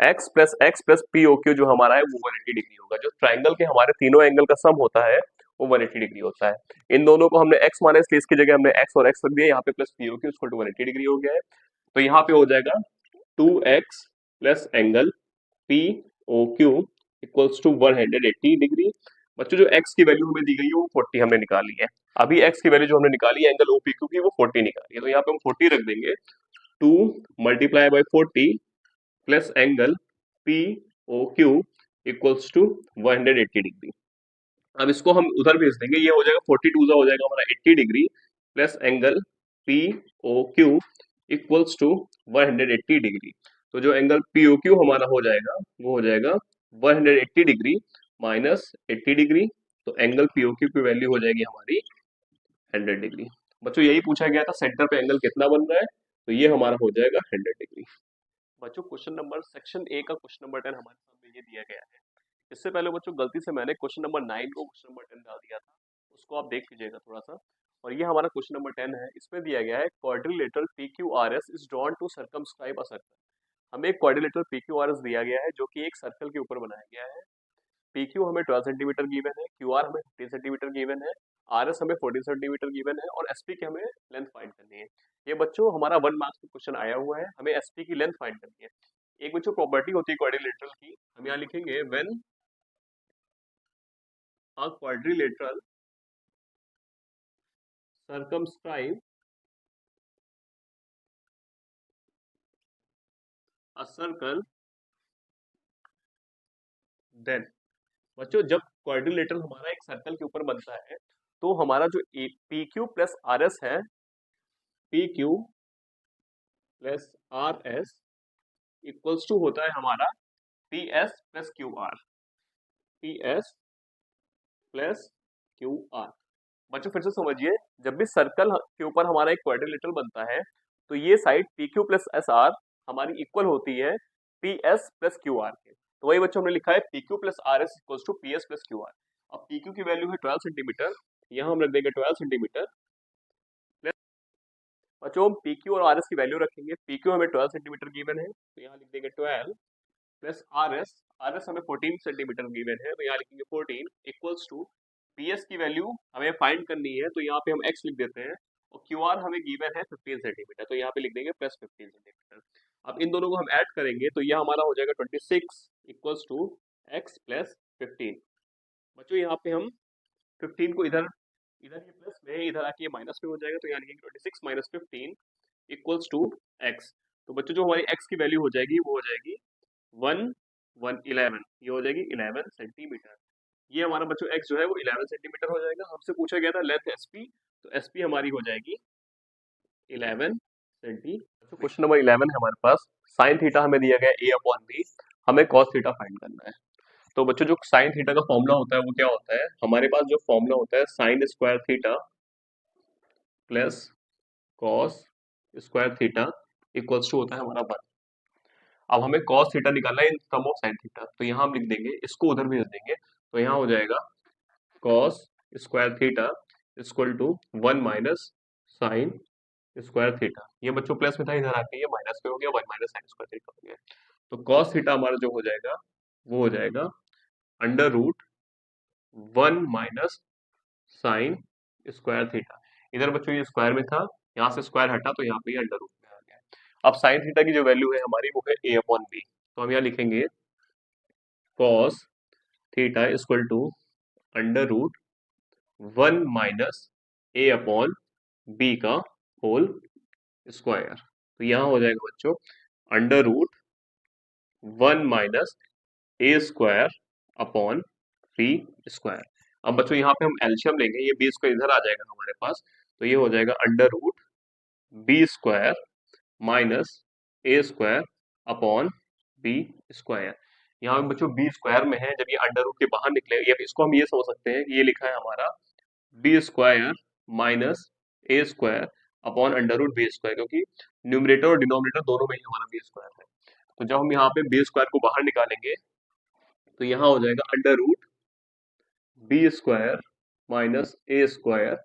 x plus P O Q जो हमारा है वो 180 डिग्री होगा। जो ट्राइंगल के हमारे तीनों एंगल का सम होता है वो 180 डिग्री होता है। इन दोनों को हमने x माना, इसलिए इसकी जगह हमने x और x रख दिया, यहाँ पे plus P O Q equal to 180 degree हो गया है। तो यहाँ पे हो जाएगा 2x plus angle P O Q equals to 180 degree. बच्चों जो x की वैल्यू हमें दी गई है वो 40 हमने निकाली है। अभी x की वैल्यू जो हमने निकाली है एंगल OPQ की वो 40 निकाली है, तो यहाँ पे हम 40 रख देंगे। 2 multiply by 40 plus angle POQ equals to 180 degree. अब इसको हम उधर भेज देंगे, ये हो जाएगा 42 हो जाएगा हमारा 80 degree plus angle POQ equals to 180 degree. तो जो एंगल POQ हमारा हो जाएगा वो हो जाएगा 180 डिग्री माइनस 80 डिग्री। तो एंगल POQ की वैल्यू हो जाएगी हमारी 100 डिग्री। बच्चों यही पूछा गया था सेंटर पे एंगल कितना बन रहा है, तो ये हमारा हो जाएगा 100 डिग्री। बच्चों क्वेश्चन नंबर सेक्शन ए का क्वेश्चन नंबर 10 हमारे सामने ये दिया गया है। इससे पहले बच्चों गलती से मैंने क्वेश्चन नंबर 9 को क्वेश्चन नंबर 10 डाल दिया था, उसको आप देख लीजिएगा थोड़ा सा। और ये हमारा क्वेश्चन नंबर 10 है, इसमें दिया गया है quadrilateral PQRS is drawn to circumscribe a circle. हमें एक क्वाड्रिलेटरल PQRS दिया गया है जो कि एक सर्कल के ऊपर बनाया गया है। PQ हमें 12 सेंटीमीटर गिवन है, QR हमें 15 सेंटीमीटर गिवन है, RS हमें 14 सेंटीमीटर गिवन है और SP की हमें लेंथ फाइंड करनी है। ये बच्चों हमारा 1 मार्क्स का क्वेश्चन आया हुआ है, हमें SP की लेंथ फाइंड करनी है। एक बच्चों प्रॉपर्टी होती है क्वाड्रिलेटरल की, हम यहाँ लिखेंगे when a quadrilateral circumscribe a circle then। बच्चों जब क्वाड्रिलेटरल हमारा एक सर्कल के ऊपर बनता है तो हमारा जो PQ प्लस RS है, PQ plus RS equals to होता है हमारा PS plus QR, PS plus QR। बच्चों फिर से समझिए, जब भी सर्कल के ऊपर हमारा एक क्वाड्रिलेटरल बनता है तो ये साइड PQ प्लस SR हमारी इक्वल होती है PS प्लस QR के। तो वही बच्चों हमने लिखा है PQ plus RS equals to PS plus QR। अब PQ की वैल्यू है 12 सेंटीमीटर, यहाँ हम रख देंगे 12 सेंटीमीटर प्लस, बच्चों हम PQ और RS की वैल्यू रखेंगे। PQ हमें 12 सेंटीमीटर गिवन है तो यहाँ लिख देंगे 12 प्लस RS हमें 14 सेंटीमीटर गिवन है तो यहाँ लिखेंगे 14 इक्वल्स टू PS की वैल्यू हमें फाइंड करनी है तो यहाँ पे हम x लिख देते हैं और QR हमें गिवन है 15 सेंटीमीटर तो यहाँ पे लिख देंगे प्लस 15 सेंटीमीटर। अब इन दोनों को हम ऐड करेंगे तो यह हमारा हो जाएगा 26 इक्वल्स टू x प्लस 15। बच्चों यहाँ पे हम 15 को इधर इधर ये प्लस में इधर आके ये माइनस में हो जाएगा तो यहाँ लिखेंगे 26 माइनस 15 इक्वल्स टू x। तो बच्चों जो हमारी x की वैल्यू हो जाएगी वो हो जाएगी 11, ये हो जाएगी 11 सेंटीमीटर। ये हमारा बच्चों x जो है वो 11 सेंटीमीटर हो जाएगा। हमसे पूछा गया था लेंथ SP, तो SP हमारी हो जाएगी 11 सेंटीमीटर। क्वेश्चन नंबर 11 है हमारे पास, साइन थीटा हमें दिया गया a अपॉन b, हमें कॉस थीटा फाइंड करना है। तो बच्चों जो साइन थीटा का फॉर्मूला होता है वो क्या होता है, हमारे पास जो फॉर्मूला होता है sine square theta plus cos square theta equals to होता है हमारा 1। अब हमें cos थीटा निकालना है in term of sin theta, तो यहाँ हम लिख देंगे, इसको उधर भेज देंगे तो यहाँ हो जाएगा cos square theta equal to 1 minus sine square theta. ये बच्चों प्लस में था, इधर आके ये माइनस में हो गया, 1 माइनस साइन स्क्वायर थीटा हो गया। तो cos थीटा हमारा जो हो जाएगा वो हो जाएगा under root 1 minus sine square theta. इधर बच्चों ये स्क्वायर में था, यहाँ से स्क्वायर हटा तो यहाँ पे ये अंडर रूट में आ गया। अब साइन थीटा की जो वैल्यू है हमारी वो है a अपॉन बी, तो हम यहाँ लिखेंगे cos theta equal to under root 1 minus a upon B का होल स्क्वायर। तो यहाँ हो जाएगा बच्चों under root 1 minus a square upon B square. अब बच्चों यहाँ पे हम एलसीएम लेंगे, ये बी स्क्वायर इधर आ जाएगा हमारे पास, तो ये हो जाएगा under root B square minus A square upon B square. यहाँ पे बच्चों बी स्क्वायर में है, जब ये अंडर रूट के बाहर निकले, या इसको हम ये समझ सकते हैं कि ये लिखा है हमारा B square minus A square upon under root B square, क्योंकि न्यूमरेटर और डिनोमिनेटर दोनों में ही हमारा बी स्क्वायर है। तो जब हम यहाँ पे बी स्क्वायर को बाहर निकालेंगे तो यहाँ हो जाएगा under root B square minus A square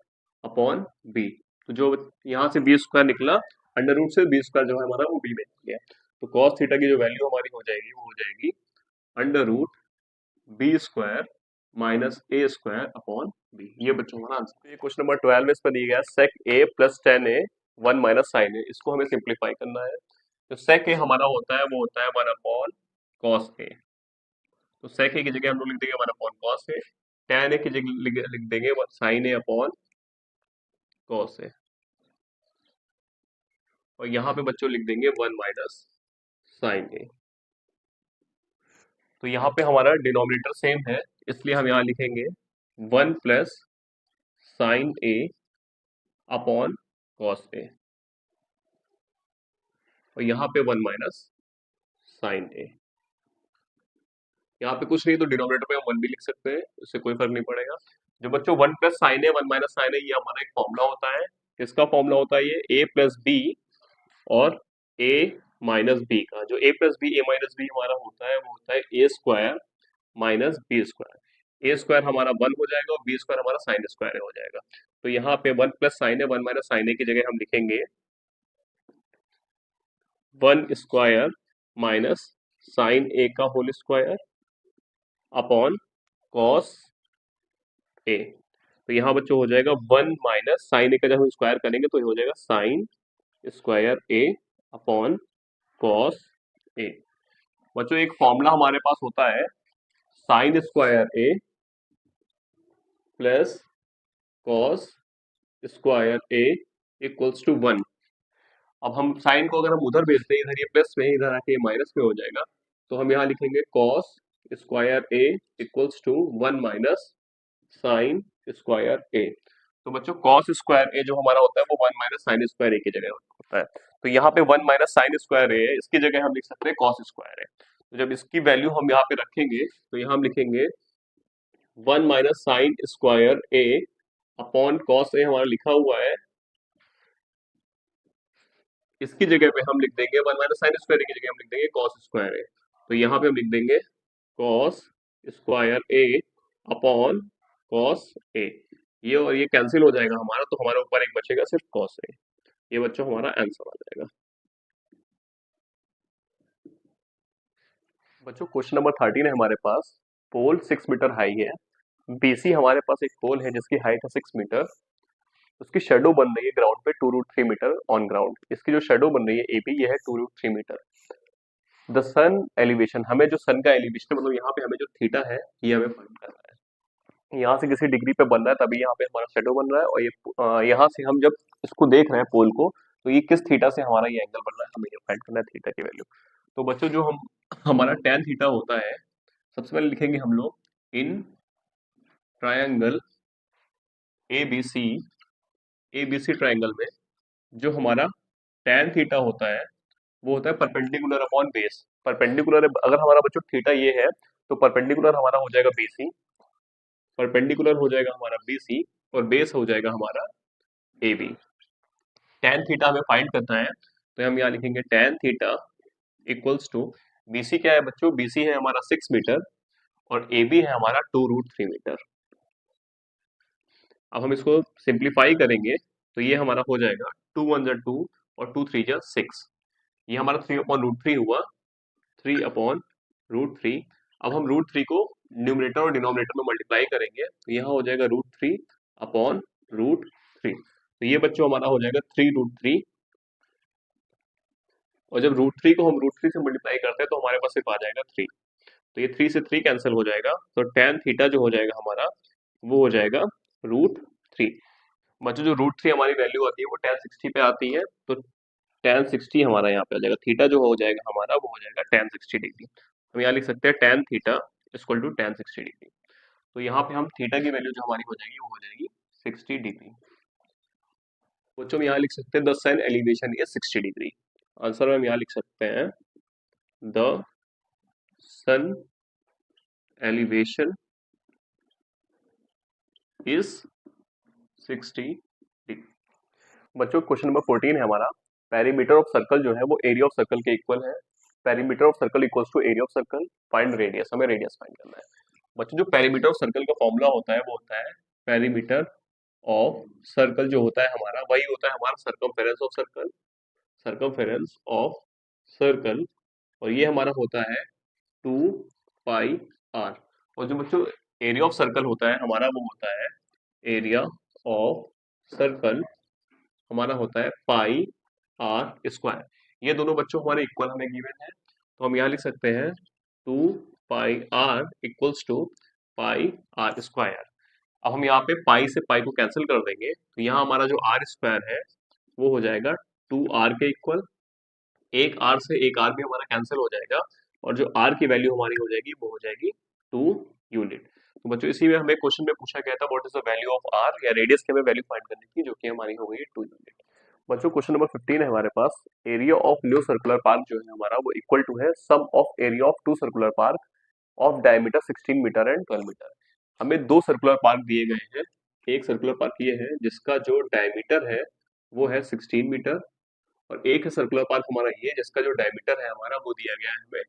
upon B. तो जो यहाँ से बी स्क्वायर निकला, अंडर रूट से बी स्क्वायर जो है हमारा वो बी में गया। तो कॉस थीटा की जो वैल्यू हमारी हो जाएगी वो हो जाएगी under root B square minus A square upon B. ये बच्चों हमारा आंसर। ये क्वेश्चन नंबर 12 में इस पर दिया गया सेक ए प्लस टेन ए वन माइनस साइन ए। इसको हमें सिंप्लीफाई करना है। तो सेक ए हमारा होता है वो होता है वन अपॉन कॉस ए। तो सेक ए की जगह हम लोग लिख देंगे वन अपॉन कॉस ए। टेन ए की जगह लिख देंगे साइन ए अपॉन कॉस ए। और यहाँ पे बच्चों लिख देंगे वन माइनस साइन ए। तो यहाँ पे हमारा डिनोमिनेटर सेम है, इसलिए हम यहाँ लिखेंगे वन प्लस साइन ए अपॉन कॉस ए, और यहाँ पे वन माइनस साइन ए। यहाँ पे कुछ नहीं तो डिनोमिनेटर पे हम वन भी लिख सकते हैं, इससे कोई फर्क नहीं पड़ेगा। जो बच्चों वन प्लस साइन ए वन माइनस साइन ए, ये हमारा एक फॉर्मूला होता है। किसका फॉर्मूला होता है? ये ए प्लस बी और ए माइनस बी का। जो ए प्लस बी ए माइनस बी हमारा होता है वो होता है ए स्क्वायर माइनस बी स्क्वायर। ए स्क्वायर हमारा वन हो जाएगा और बी स्क्वायर हमारा साइन स्क्वायर हो जाएगा। तो यहाँ पे वन प्लस साइन ए वन माइनस साइन ए की जगह हम लिखेंगे वन स्क्वायर माइनस साइन ए का होल स्क्वायर अपॉन कॉस ए। तो यहाँ बच्चों हो जाएगा वन माइनस साइन ए का जब हम स्क्वायर करेंगे तो ये हो जाएगा sine square A upon cos A. बच्चों एक फॉर्मूला हमारे पास होता है sine square A plus cos square A equals to one. अब हम साइन को अगर हम उधर भेजते हैं, इधर ये प्लस में, इधर आके माइनस में हो जाएगा। तो हम यहाँ लिखेंगे cos square A equals to one minus sine square A. तो बच्चों कॉस स्क्वायर ए जो हमारा होता है वो वन माइनस साइन स्क्वायर ए की जगह होता है। तो यहाँ पे वन माइनस साइन स्क्वायर ए है, इसकी जगह हम लिख सकते हैं कॉस स्क्वायर ए। तो जब इसकी वैल्यू हम यहाँ पे रखेंगे तो यहाँ हम लिखेंगे one minus sine square A upon cos ए हमारा लिखा हुआ है, इसकी जगह पे हम लिख देंगे वन माइनस साइन स्क्वायर ए की जगह हम लिख देंगे कॉस स्क्वायर ए। तो यहाँ पे हम लिख देंगे cos square A upon cos ए। ये और ये कैंसिल हो जाएगा हमारा, तो हमारे ऊपर एक बचेगा सिर्फ कॉस ए। ये बच्चों हमारा आंसर आ जाएगा। बच्चों क्वेश्चन नंबर 13 है हमारे पास। पोल 6 मीटर हाई है। बीसी हमारे पास एक पोल है जिसकी हाइट है 6 मीटर। उसकी शेडो बन रही है ग्राउंड पे 2√3 मीटर ऑन ग्राउंड। इसकी जो शेडो बन रही है एबी, ये है 2√3 मीटर। द सन एलिवेशन, हमें जो सन का एलिवेशन मतलब यहाँ पे हमें जो थीटा है ये हमें फाइंड करना है। यहाँ से किसी डिग्री पे बन रहा है तभी यहाँ पे हमारा शेडो बन रहा है, और ये यहाँ से हम जब इसको देख रहे हैं पोल को, तो ये किस थीटा से हमारा ये एंगल बन रहा है, हमें ये फाइंड करना है थीटा की वैल्यू। तो बच्चों जो हम हमारा tan थीटा होता है, सबसे पहले लिखेंगे हम लोग इन ट्रायंगल एबीसी ट्रायंगल में जो हमारा tan थीटा होता है वो होता है परपेंडिकुलर अपॉन बेस। परपेंडिकुलर अगर हमारा बच्चों थीटा ये है तो परपेंडिकुलर हमारा हो जाएगा बीसी, परपेंडिकुलर हो जाएगा हमारा बीसी, और बेस हो जाएगा हमारा एबी। tan थीटा हमें फाइंड करना है, तो हम यहाँ लिखेंगे tan theta equals to, BC क्या है बच्चों? बीसी है हमारा 6 मीटर और एबी है हमारा 2√3 मीटर। अब हम इसको सिंप्लीफाई करेंगे तो ये हमारा हो जाएगा 2 वन जा 2 और 2 3 जा 6। ये हमारा 3/√3 हुआ, 3/√3। अब हम √3 को न्यूमरेटर और डिनोमिनेटर में मल्टीप्लाई करेंगे तो यहाँ हो जाएगा √3/√3। तो ये बच्चों हमारा हो जाएगा 3√3, और जब √3 को हम √3 से मल्टीप्लाई करते हैं तो हमारे पास सिर्फ आ जाएगा 3। तो ये 3 से 3 कैंसिल हो जाएगा, तो tan थीटा जो हो जाएगा हमारा वो हो जाएगा √3। बच्चों जो √3 हमारी वैल्यू आती है वो tan 60 पे आती है, तो tan 60 हमारा यहाँ पे आ जाएगा। थीटा जो हो जाएगा हमारा वो हो जाएगा tan 60 डिग्री। हम यहाँ लिख सकते हैं tan theta equal to tan 60 degree. तो यहाँ पे हम थीटा की वैल्यू जो हमारी हो जाएगी वो हो जाएगी 60 डिग्री। बच्चों हम यहाँ लिख सकते हैं the sun elevation is 60 degree. Answer में हम यहाँ लिख सकते हैं the sun elevation is 60 degree. बच्चों क्वेश्चन नंबर 14 है हमारा, पेरीमीटर ऑफ सर्कल जो है वो एरिया ऑफ सर्कल के इक्वल है। Perimeter of circle equals to area of circle, find radius, हमें रेडियस फाइंड करना है। बच्चों जो पेरीमीटर ऑफ सर्कल का फॉर्मूला होता है वो होता है पेरीमीटर ऑफ सर्कल, जो होता है हमारा वही होता है हमारा circumference of circle, circumference of circle, और ये हमारा होता है 2 पाई आर। और जो बच्चों एरिया ऑफ सर्कल होता है हमारा वो होता है एरिया ऑफ सर्कल हमारा होता है पाई आर स्क्वायर। ये दोनों बच्चों हमारे इक्वल हमें गिवन है, तो हम यहाँ लिख सकते हैं 2 pi R equals to pi R square. अब हम यहाँ पे पाई से पाई को कैंसिल कर देंगे, तो यहाँ हमारा जो आर स्क्वायर है वो हो जाएगा 2 आर के इक्वल। एक आर से एक आर भी हमारा कैंसिल हो जाएगा, और जो आर की वैल्यू हमारी हो जाएगी वो हो जाएगी 2 यूनिट। तो बच्चों इसी में हमें क्वेश्चन में पूछा गया था what is the value of R, या रेडियस की हमें वैल्यू फाइंड करनी थी, जो कि हमारी हो गई 2 यूनिट। बच्चों क्वेश्चन नंबर 15 है हमारे पास, area of new circular park जो है हमारा वो इक्वल टू है sum of area of two circular park of diameter 16 metre and 12 metre. हमें दो सर्कुलर पार्क दिए गए हैं। एक सर्कुलर पार्क ये है जिसका जो डायमीटर है वो है 16 मीटर, और एक है सर्कुलर पार्क हमारा ये जिसका जो डायमीटर है हमारा वो दिया गया है हमें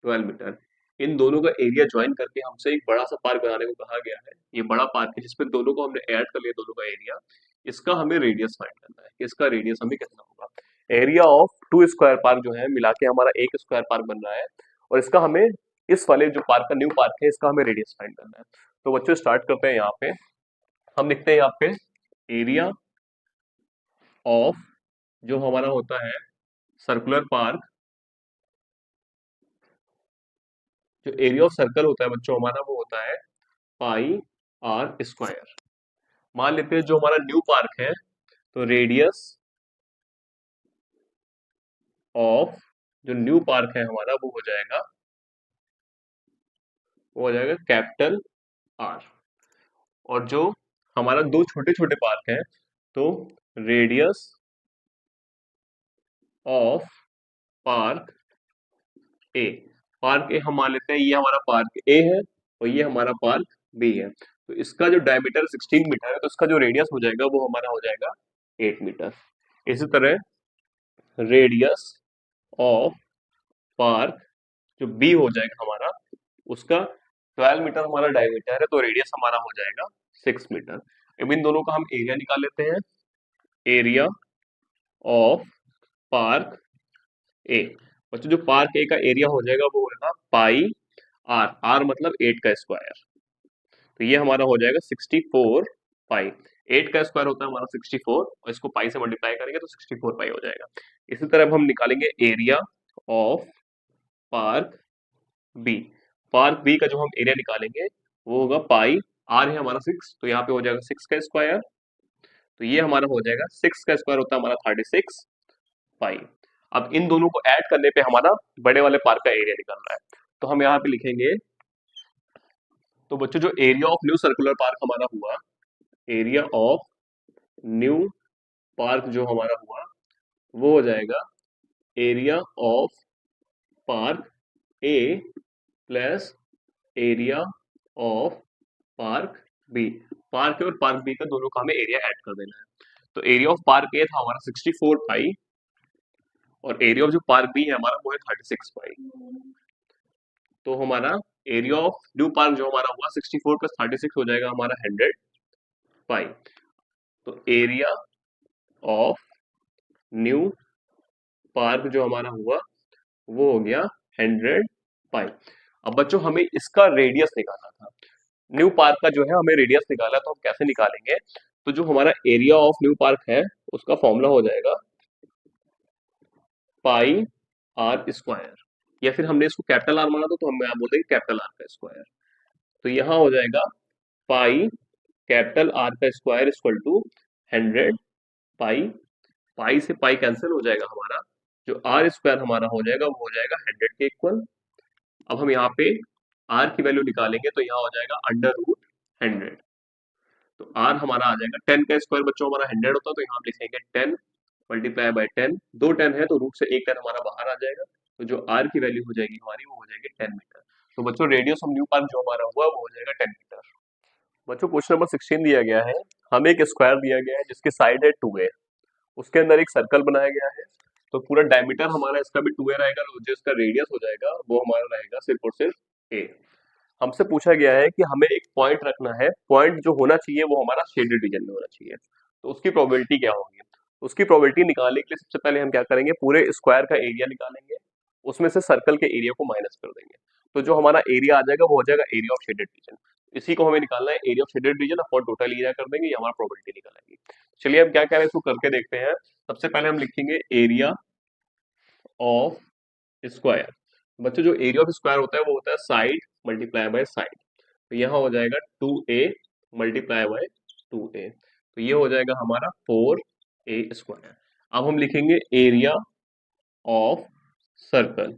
12 मीटर। इन दोनों का एरिया ज्वाइन करके हमसे एक बड़ा सा पार्क बनाने को कहा गया है। ये बड़ा पार्क है जिसपे दोनों को हमने ऐड कर लिया, दोनों का एरिया। इसका हमें रेडियस फाइंड करना है कि इसका रेडियस हमें कितना होगा। Area of two square park जो है मिला के हमारा एक स्क्वायर पार्क बन रहा है, और इसका हमें इस वाले जो पार्क का न्यू पार्क है इसका हमें रेडियस फाइंड करना है। तो बच्चों स्टार्ट करते हैं। यहाँ पे हम लिखते हैं यहाँ पे एरिया ऑफ जो हमारा होता है सर्कुलर पार्क, जो एरिया ऑफ सर्कल होता है बच्चों हमारा वो होता है पाई आर स्क्वायर। मान लेते हैं जो हमारा न्यू पार्क है, तो रेडियस ऑफ जो न्यू पार्क है हमारा वो हो जाएगा कैपिटल आर। और जो हमारा दो छोटे छोटे पार्क है, तो radius of park A. Park A हम मान लेते हैं ये हमारा पार्क ए है और ये हमारा पार्क बी है। तो इसका जो डायमीटर 16 मीटर है, तो इसका जो रेडियस हो जाएगा वो हमारा हो जाएगा 8 मीटर। इसी तरह रेडियस ऑफ पार्क जो बी हो जाएगा हमारा, उसका 12 मीटर हमारा डायमीटर है, तो रेडियस हमारा हो जाएगा 6 मीटर। अब इन दोनों का हम एरिया निकाल लेते हैं। एरिया ऑफ पार्क ए, बच्चों जो पार्क ए का एरिया हो जाएगा वो होगा पाई आर, आर मतलब 8 का स्क्वायर। तो ये हमारा हो जाएगा 64 पाई। 8 का स्क्वायर होता है हमारा 64, और इसको पाई से मल्टीप्लाई करेंगे तो 64 पाई हो जाएगा। इसी तरह अब हम निकालेंगे area of park B. Park B का जो हम एरिया निकालेंगे वो होगा पाई, आर है हमारा 6, तो यहाँ पे हो जाएगा 6 का स्क्वायर। तो ये हमारा हो जाएगा 6 का स्क्वायर होता है हमारा 36 पाई। अब इन दोनों को ऐड करने पे हमारा बड़े वाले पार्क का एरिया निकल रहा है, तो हम यहाँ पे लिखेंगे, तो बच्चों जो area of new circular park हमारा हुआ, एरिया ऑफ न्यू पार्क जो हमारा हुआ वो हो जाएगा area of park A plus area of park B. Park A और पार्क बी का दोनों का हमें एरिया ऐड कर देना है। तो एरिया ऑफ पार्क ए था हमारा 64 पाई, और एरिया ऑफ जो पार्क बी है हमारा वो है 36 पाई। तो हमारा एरिया ऑफ न्यू पार्क जो हमारा हुआ 64 प्लस 36 हो जाएगा हमारा 100 पाई। तो एरिया ऑफ न्यू पार्क जो हमारा हुआ वो हो गया 100 पाई। अब बच्चों हमें इसका रेडियस निकालना था। न्यू पार्क का जो है हमें रेडियस निकाला, तो हम कैसे निकालेंगे, तो जो हमारा एरिया ऑफ न्यू पार्क है उसका फॉर्मूला हो जाएगा पाई आर स्क्वायर, या फिर हमने इसको कैपिटल आर माना तो हम यहाँ बोल देंगे कैपिटल आर का स्क्वायर। तो यहाँ हो जाएगा पाई कैपिटल आर का स्क्वायर इक्वल टू 100 पाई। पाई से पाई कैंसिल हो जाएगा हमारा, जो आर स्क्वायर हमारा हो जाएगा वो हो जाएगा 100 के इक्वल। अब हम यहाँ पे आर की वैल्यू निकालेंगे तो यहाँ हो जाएगा अंडर रूट 100। तो आर हमारा आ जाएगा 10 का स्क्वायर बच्चों हमारा 100 होता है, तो यहाँ हम लिखेंगे 10 मल्टीप्लाई बाय 10। दो 10 है तो रूट से एक 10 हमारा बाहर आ जाएगा, तो जो आर की वैल्यू हो जाएगी हमारी वो हो जाएगी 10 मीटर। तो बच्चों रेडियस ऑफ न्यू पार्क जो हमारा हुआ वो हो जाएगा 10 मीटर। बच्चों क्वेश्चन नंबर 16 दिया गया है, हमें एक स्क्वायर दिया गया है जिसकी साइड है 2a, उसके अंदर एक सर्कल बनाया गया है, तो पूरा डायमीटर हमारा इसका भी 2a रहेगा, जो इसका रेडियस हो जाएगा वो हमारा रहेगा सिर्फ और सिर्फ a। हमसे पूछा गया है कि हमें एक पॉइंट रखना है, पॉइंट जो होना चाहिए वो हमारा शेडेड रीजन में होना चाहिए, तो उसकी प्रोबेबिलिटी क्या होगी? उसकी प्रोबेबिलिटी निकालने के लिए सबसे पहले हम क्या करेंगे, पूरे स्क्वायर का एरिया निकालेंगे, उसमें से सर्कल के एरिया को माइनस कर देंगे, तो जो हमारा एरिया आ जाएगा वो हो जाएगा एरिया ऑफ शेडेड रीजन। इसी को हमें निकालना है, area of shaded region upon total area कर देंगे, ये हमारा प्रोबेबिलिटी निकल आएगी। चलिए हम क्या कह रहे हैं, इसको करके देखते हैं। सबसे पहले हम लिखेंगे एरिया ऑफ स्क्वायर। बच्चों जो एरिया ऑफ स्क्वायर होता है वो होता है साइड मल्टीप्लाई बाय साइड, तो यहाँ हो जाएगा 2a मल्टीप्लाई बाय 2a, तो ये हो जाएगा हमारा 4a स्क्वायर। अब हम लिखेंगे area of circle.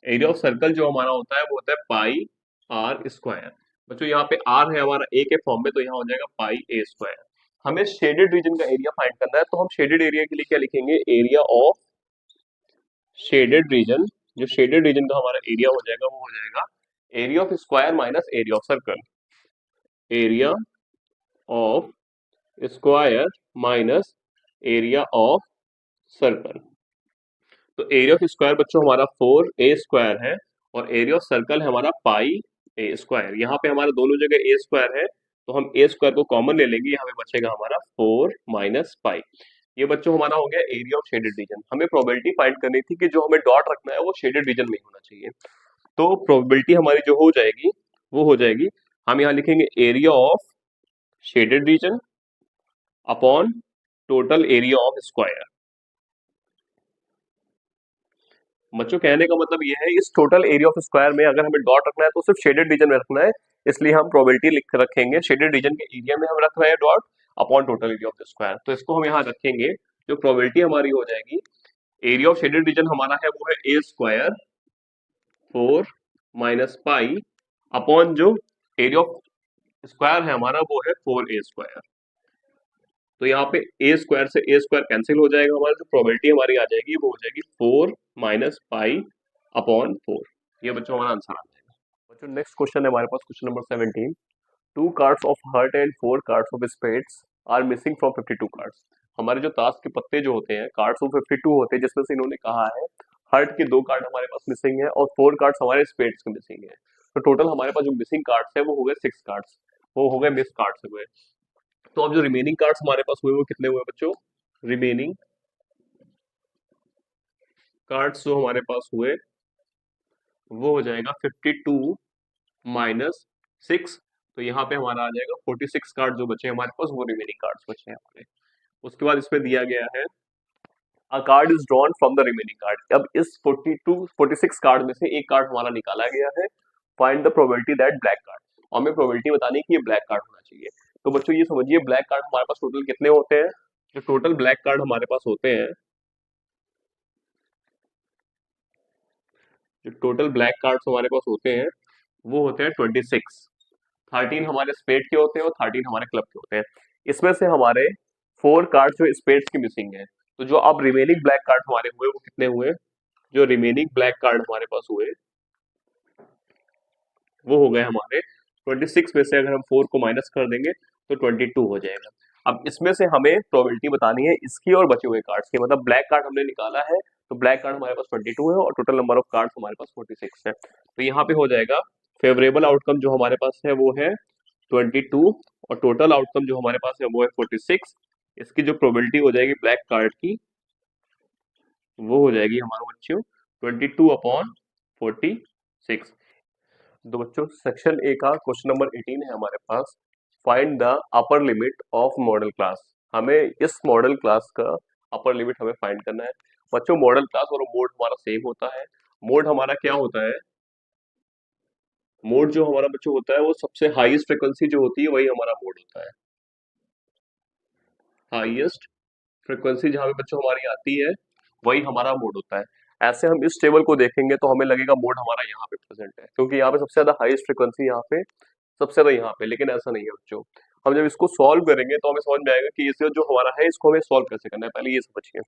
Area of circle जो हमारा होता है वो होता है पाई आर स्क्वायर। बच्चों यहाँ पे आर है हमारा ए के फॉर्म में, तो यहाँ हो जाएगा पाई ए स्क्वायर। हमें शेडेड रीजन का एरिया फाइंड करना है, तो हम शेडेड एरिया के लिए क्या लिखेंगे, एरिया ऑफ शेडेड रीजन। जो शेडेड रीजन का हमारा एरिया हो जाएगा वो हो जाएगा area of square minus area of circle, area of square minus area of circle. तो एरिया ऑफ स्क्वायर बच्चों हमारा 4a स्क्वायर है, और एरिया ऑफ सर्कल है हमारा पाई ए स्क्वायर। यहाँ पे हमारा दोनों जगह ए स्क्वायर है, तो हम ए स्क्वायर को कॉमन ले लेंगे, यहाँ पे बचेगा हमारा 4 माइनस पाई। ये बच्चों हमारा हो गया एरिया ऑफ शेडेड रीजन। हमें प्रोबेबिलिटी फाइंड करनी थी कि जो हमें डॉट रखना है वो शेडेड रीजन में ही होना चाहिए, तो प्रोबेबिलिटी हमारी जो हो जाएगी वो हो जाएगी, हम यहाँ लिखेंगे area of shaded region upon total area of square. बच्चों कहने का मतलब ये है, इस टोटल एरिया ऑफ स्क्वायर में अगर हमें डॉट रखना है तो सिर्फ शेडेड रीजन में रखना है, इसलिए हम प्रोबेबिलिटी लिख रखेंगे शेडेड रीजन के एरिया में हम रख रहे हैं dot upon total area of the square, तो इसको हम यहाँ रखेंगे। जो प्रोबेबिलिटी हमारी हो जाएगी, एरिया ऑफ शेडेड रीजन हमारा है वो है ए स्क्वायर 4 माइनस पाई अपॉन जो एरिया ऑफ स्क्वायर है हमारा वो है 4a स्क्वायर। तो यहाँ पे ए स्क्वायर से ए स्क्वायर कैंसिल हो जाएगा, हमारा जो प्रोबेबिलिटी हमारी आ जाएगी वो हो जाएगी 4 माइनस पाई अपॉन 4। ये बच्चों हमारा आंसर आ जाएगा। बच्चों नेक्स्ट क्वेश्चन है हमारे पास, question number 17। 2 cards of heart and 4 cards of spades are missing from 52 cards. हमारे जो ताश के पत्ते जो होते हैं, कार्ड्स ऑफ 52 होते हैं, जिसमें से इन्होंने कहा है हार्ट के 2 कार्ड हमारे पास मिसिंग है और 4 कार्ड्स हमारे स्पेड्स के मिसिंग है, तो टोटल हमारे पास जो मिसिंग कार्ड्स है वो हो गए 6 कार्ड्स, वो हो गए मिस कार्ड्स हुए। तो अब जो रिमेनिंग कार्ड्स हमारे पास हुए वो कितने हुए बच्चों, रिमेनिंग कार्ड्स जो हमारे पास हुए वो हो जाएगा 52 माइनस 6, तो यहाँ पे हमारा आ जाएगा 46 कार्ड जो बचे हमारे पास, वो रिमेनिंग कार्ड्स बचे हैं हमारे। उसके बाद इसमें दिया गया है अ card is drawn from the remaining card. अब इस 46 कार्ड में से एक कार्ड हमारा निकाला गया है, find the probability that black card, और हमें प्रोबेबिलिटी बतानी है कि ये ब्लैक कार्ड होना चाहिए। तो बच्चों ये समझिए ब्लैक कार्ड हमारे पास टोटल कितने होते हैं, जो टोटल ब्लैक कार्ड हमारे पास होते हैं, जो टोटल ब्लैक कार्ड्स हमारे पास होते हैं वो होते हैं 26। 13 हमारे स्पेड के होते हैं और 13 हमारे क्लब के होते हैं। इसमें से हमारे 4 कार्ड जो स्पेड्स की मिसिंग है, तो जो अब रिमेनिंग ब्लैक कार्ड हमारे हुए वो कितने हुए, जो रिमेनिंग ब्लैक कार्ड हमारे पास हुए वो हो गए हमारे 26 में से अगर हम 4 को माइनस कर देंगे तो 22 हो जाएगा। अब इसमें से हमें प्रोबेबिलिटी बतानी है इसकी और बचे हुए कार्ड्स की, मतलब ब्लैक कार्ड हमने निकाला है तो ब्लैक कार्ड हमारे पास 22 है और टोटल नंबर ऑफ कार्ड्स हमारे पास 46 है, तो यहाँ पे हो जाएगा फेवरेबल आउटकम जो हमारे पास है वो है 22 और टोटल आउटकम जो हमारे पास है वो है 46। इसकी जो प्रोबेबिलिटी हो जाएगी ब्लैक कार्ड की वो हो जाएगी हमारे बच्चों 22 अपॉन 46। तो बच्चों सेक्शन ए का क्वेश्चन नंबर 18 है हमारे पास, find the upper limit of modal class. हमें इस मॉडल क्लास का अपर लिमिट हमें फाइंड करना है। बच्चों मॉडल क्लास और मोड हमारा सेम होता है। मोड हमारा क्या होता है, मोड जो हमारा बच्चों होता है वो सबसे हाईएस्ट फ्रिक्वेंसी जो होती है वही हमारा मोड होता है। हाईएस्ट फ्रिक्वेंसी जहाँ पे बच्चों हमारी आती है वही हमारा मोड होता है। ऐसे हम इस टेबल को देखेंगे तो हमें लगेगा मोड हमारा यहाँ पे प्रेजेंट है, क्योंकि यहाँ पे सबसे ज्यादा हाईएस्ट फ्रिक्वेंसी यहाँ पे सबसे ज्यादा यहाँ पे, लेकिन ऐसा नहीं है बच्चों। हम जब इसको सॉल्व करेंगे तो हमें समझ में आएगा कि इसे जो हमारा है इसको हमें सॉल्व कैसे करना है। पहले ये समझिए,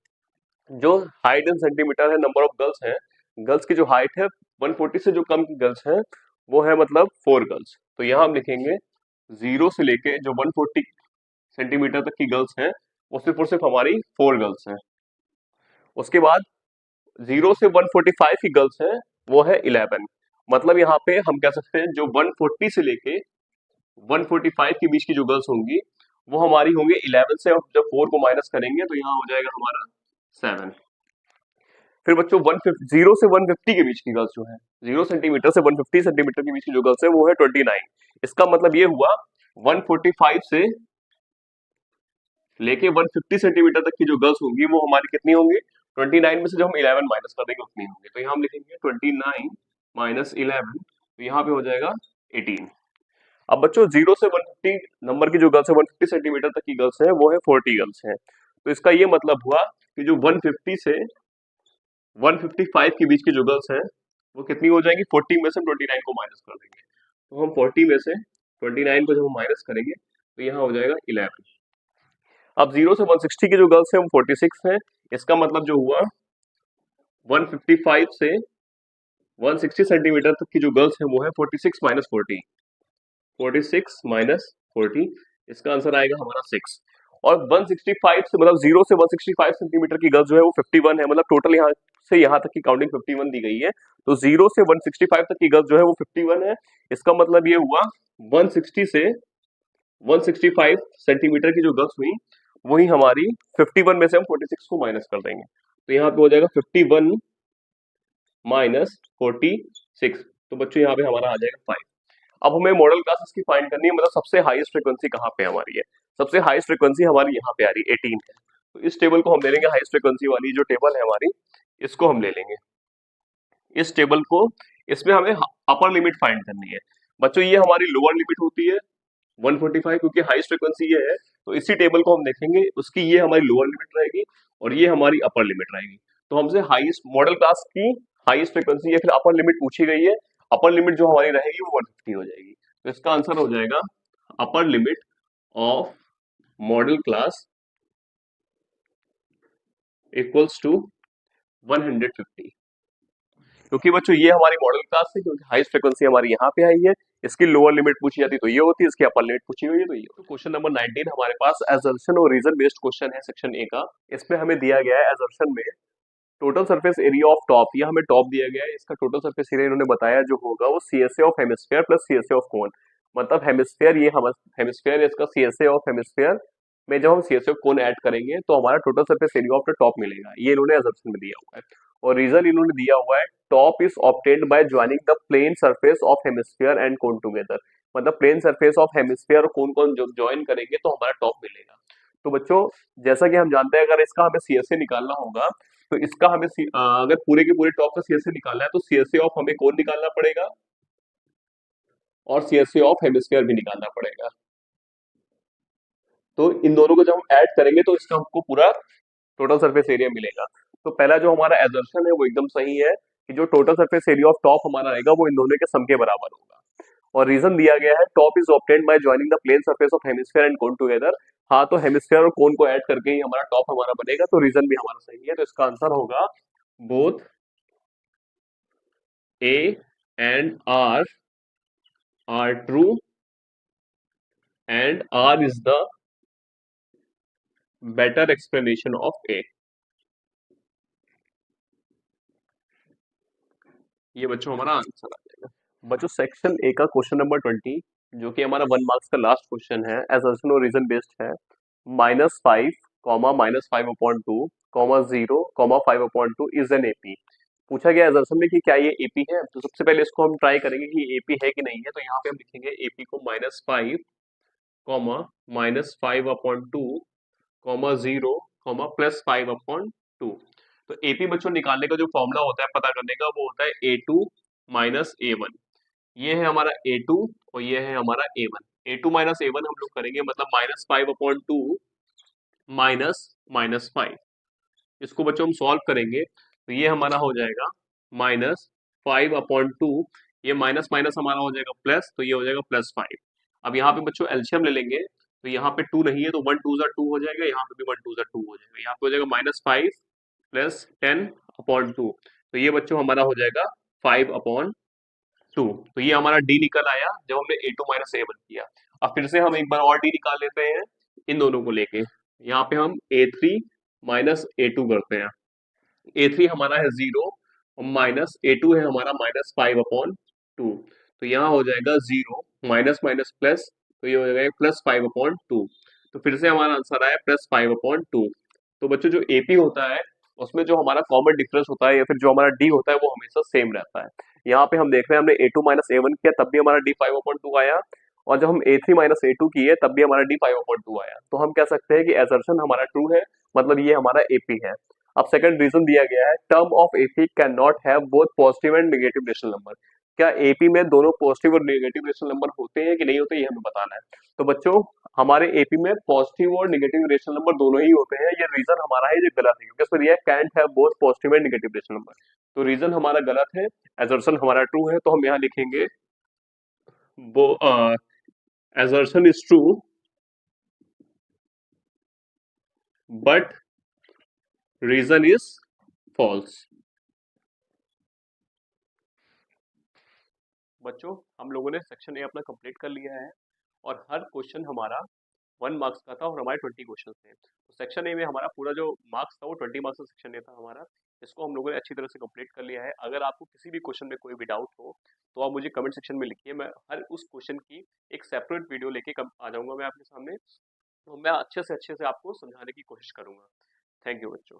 जो हाइट इन सेंटीमीटर है, नंबर ऑफ गर्ल्स हैं, गर्ल्स की जो हाइट है 140 से जो कम की गर्ल्स हैं वो है मतलब 4 गर्ल्स, तो यहाँ हम लिखेंगे 0 से लेके जो 140 सेंटीमीटर तक की गर्ल्स हैं वो सिर्फ और सिर्फ हमारी 4 गर्ल्स हैं। उसके बाद 0 से 145 की गर्ल्स हैं, वो है 11। मतलब यहाँ पे हम कह सकते हैं जो 140 से लेके 145 के बीच की जो गर्ल्स होंगी वो हमारी होंगी 11 से, और जब 4 को माइनस करेंगे तो यहाँ हो जाएगा हमारा 7। फिर बच्चों 0 से 150 के बीच की गर्ल्स जो है, 0 सेंटीमीटर से 150 सेंटीमीटर के बीच की जो गर्ल्स है वो है 29। इसका मतलब ये हुआ 145 से लेके 150 सेंटीमीटर तक की जो गर्ल्स होंगी वो हमारी कितनी होंगी, 29 में से जब हम 11 माइनस कर देंगे उतनी होंगी। तो यहाँ हम लिखेंगे 29 माइनस 11, तो यहाँ पे हो जाएगा 18। अब बच्चों 0 से 150 नंबर की जो गर्ल्स है, 150 सेंटीमीटर तक की गर्ल्स है वो है 40 गर्ल्स हैं। तो इसका ये मतलब हुआ कि जो 150 से 155 के बीच की जो गर्ल्स हैं वो कितनी हो जाएंगी, 40 में से हम 29 को माइनस कर देंगे। तो हम 40 में से 29 को जब हम माइनस करेंगे तो यहाँ हो जाएगा 11। अब 0 से 160 की जो गर्ल्स है वो 46 हैं। इसका मतलब जो हुआ 155 से 160 सेंटीमीटर तक की जो गर्ल्स है वो है 46 माइनस 40, 46 माइनस 40, इसका आंसर आएगा हमारा 6। और 165 से मतलब 0 से 165 सेंटीमीटर की गर्ल्स जो है वो 51 है, मतलब टोटल यहाँ से यहाँ तक की काउंटिंग 51 दी गई है। तो 0 से 165 तक की गर्ल्स जो है वो 51 है। इसका मतलब ये हुआ 160 से 165 सेंटीमीटर की जो गर्ल्स हुई वही हमारी 51 में से हम 46 को माइनस कर देंगे, तो यहाँ पे हो जाएगा 51 माइनस 46। तो बच्चों यहाँ पे हमारा आ जाएगा 5। अब हमें मॉडल क्लासेस की फाइंड करनी है, मतलब सबसे हाईएस्ट फ्रीक्वेंसी कहाँ पे हमारी है। सबसे हाईएस्ट फ्रीक्वेंसी हमारी यहाँ पे आ रही है 18 है। तो इस टेबल को हम ले लेंगे, हाईएस्ट फ्रीक्वेंसी वाली जो टेबल है हमारी, इसको हम ले लेंगे। इस टेबल को, इसमें हमें अपर लिमिट फाइंड करनी है। बच्चों ये हमारी लोअर लिमिट होती है 145, क्योंकि हाईएस्ट फ्रीक्वेंसी ये है। तो इसी टेबल को हम देखेंगे, उसकी ये हमारी लोअर लिमिट रहेगी और ये हमारी अपर लिमिट रहेगी। तो हमसे हाईएस्ट मॉडल क्लास की हाईएस्ट फ्रीक्वेंसी या फिर अपर लिमिट पूछी गई है। अपर लिमिट जो हमारी रहेगी वो 150 हो जाएगी। तो इसका आंसर हो जाएगा upper limit of modal class equals to 150। क्योंकि बच्चों ये हमारी मॉडल क्लास है, क्योंकि हाईएस्ट फ्रीक्वेंसी हमारी यहाँ पे आई है। इसकी लोअर लिमिट पूछी जाती तो ये होती, इसकी अपर लिमिट पूछी हुई है तो ये। तो क्वेश्चन नंबर 19 हमारे पास असर्शन और रीजन बेस्ड क्वेश्चन है, सेक्शन ए का। इसमें हमें दिया गया है असर्शन में total surface area of top, ये हमें टॉप दिया गया है। इसका टोटल सरफेस एरिया इन्होंने बताया जो होगा वो CSA of hemisphere plus CSA of cone. मतलब हेमिस्फीयर, ये हम हेमिस्फीयर, इसका सीएसए ऑफ हेमिस्फीयर में जब हम सीएसए ऑफ कोन ऐड करेंगे तो हमारा total surface area of the top मिलेगा। ये इन्होंने असर्शन में दिया हुआ है। और रीजन इन्होंने दिया हुआ है top is obtained by joining the plane surface of hemisphere and cone together. मतलब प्लेन सरफेस ऑफ हेमिस्फीयर और कोन को जो ज्वाइन करेंगे तो हमारा टॉप मिलेगा। तो बच्चों जैसा कि हम जानते हैं, अगर इसका हमें सीएसए निकालना होगा तो इसका हमें अगर पूरे के पूरे टॉप का सीएसए निकालना है तो सीएसए ऑफ हमें कौन निकालना पड़ेगा और सीएसए ऑफ हेमिस्फीयर भी निकालना पड़ेगा। तो इन दोनों को जब हम ऐड करेंगे तो इसका हमको पूरा टोटल सरफेस एरिया मिलेगा। तो पहला जो हमारा एजर्शन है वो एकदम सही है कि जो total surface area of top हमारा आएगा वो इन दोनों के सम के बराबर होगा। और रीजन दिया गया है top is obtained by joining the plane surface of hemisphere and cone together. हाँ, तो हेमिस्फीयर और कोन को ऐड करके ही हमारा टॉप हमारा बनेगा, तो रीजन भी हमारा सही है। तो इसका आंसर होगा both A and R true and R is the better explanation of A. ये बच्चों हमारा आंसर आ जाएगा। बच्चों सेक्शन ए का क्वेश्चन नंबर 20, जो कि हमारा 1 मार्क्स का लास्ट क्वेश्चन है, असर्शन और रीजन बेस्ड है। -5 comma -5/2 comma 0 comma 5/2 is an AP. पूछा गया असर्शन में कि क्या ये एपी है। तो सबसे पहले इसको हम ट्राई करेंगे कि ये एपी है कि नहीं है। तो यहाँ पे हम लिखेंगे एपी को -5 कॉमा -5/2 कॉमा 0 कॉमा +5/2। तो एपी बच्चों निकालने का जो फॉर्मूला होता है पता करने का, वो होता है A2 माइनस A1। ये है हमारा A2 और ये है हमारा A1। A2 माइनस A1 हम लोग करेंगे, मतलब -5/2 माइनस -5। इसको बच्चों हम सॉल्व करेंगे तो ये हमारा हो जाएगा -5/2। ये माइनस माइनस हमारा हो जाएगा प्लस, तो ये हो जाएगा +5। अब यहाँ पे बच्चों एलसीएम ले लेंगे तो यहाँ पे 2 नहीं है तो 1 2 जा 2 हो जाएगा, यहाँ पे भी 1 2 जा 2 हो जाएगा। यहाँ पे हो जाएगा -5 प्लस 10/2। तो ये बच्चों हमारा हो जाएगा 5/2। तो ये हमारा डी निकल आया जब हमने A2 माइनस A1 किया। अब फिर से हम एक बार और डी निकाल लेते हैं इन दोनों को लेके। यहाँ पे हम A3 माइनस A2 करते हैं। A3 हमारा है 0 और माइनस A2 है हमारा -5/2। तो यहाँ हो जाएगा 0 माइनस माइनस प्लस, तो ये हो जाएगा +5/2। तो फिर से हमारा आंसर आया +5/2। तो बच्चों जो AP होता है उसमें जो हमारा कॉमन डिफरेंस होता है या फिर जो हमारा D होता है वो हमेशा सेम रहता है। यहाँ पे हम देख रहे हैं हमने A2 माइनस A1 किया तब भी हमारा D 5/2 आया, और जब हम A3 माइनस A2 किए तब भी हमारा D 5/2 आया। तो हम कह सकते हैं कि एजर्शन हमारा ट्रू है, मतलब ये हमारा AP है। अब सेकंड रीजन दिया गया है, term of AP can not have both positive and negative rational number. क्या एपी में दोनों पॉजिटिव और नेगेटिव रेशनल नंबर होते हैं कि नहीं होते, ये हमें बताना है। तो बच्चों हमारे एपी में पॉजिटिव और नेगेटिव रेशनल नंबर दोनों ही होते हैं, ये रीजन हमारा है ये गलत है, क्योंकि इसमें दिया है cantt have both positive and negative rational number. तो रीजन हमारा गलत है, एजर्शन हमारा ट्रू है। तो हम यहाँ लिखेंगे वो assertion is true but reason is false. बच्चों हम लोगों ने सेक्शन ए अपना कंप्लीट कर लिया है, और हर क्वेश्चन हमारा 1 मार्क्स का था और हमारे 20 क्वेश्चन थे। तो सेक्शन ए में हमारा पूरा जो मार्क्स था वो 20 मार्क्स का सेक्शन ए था हमारा। इसको हम लोगों ने अच्छी तरह से कंप्लीट कर लिया है। अगर आपको किसी भी क्वेश्चन में कोई भी डाउट हो तो आप मुझे कमेंट सेक्शन में लिखिए, मैं हर उस क्वेश्चन की एक सेपरेट वीडियो लेके आ जाऊंगा मैं आपके सामने, तो मैं अच्छे से आपको समझाने की कोशिश करूंगा। थैंक यू बच्चों।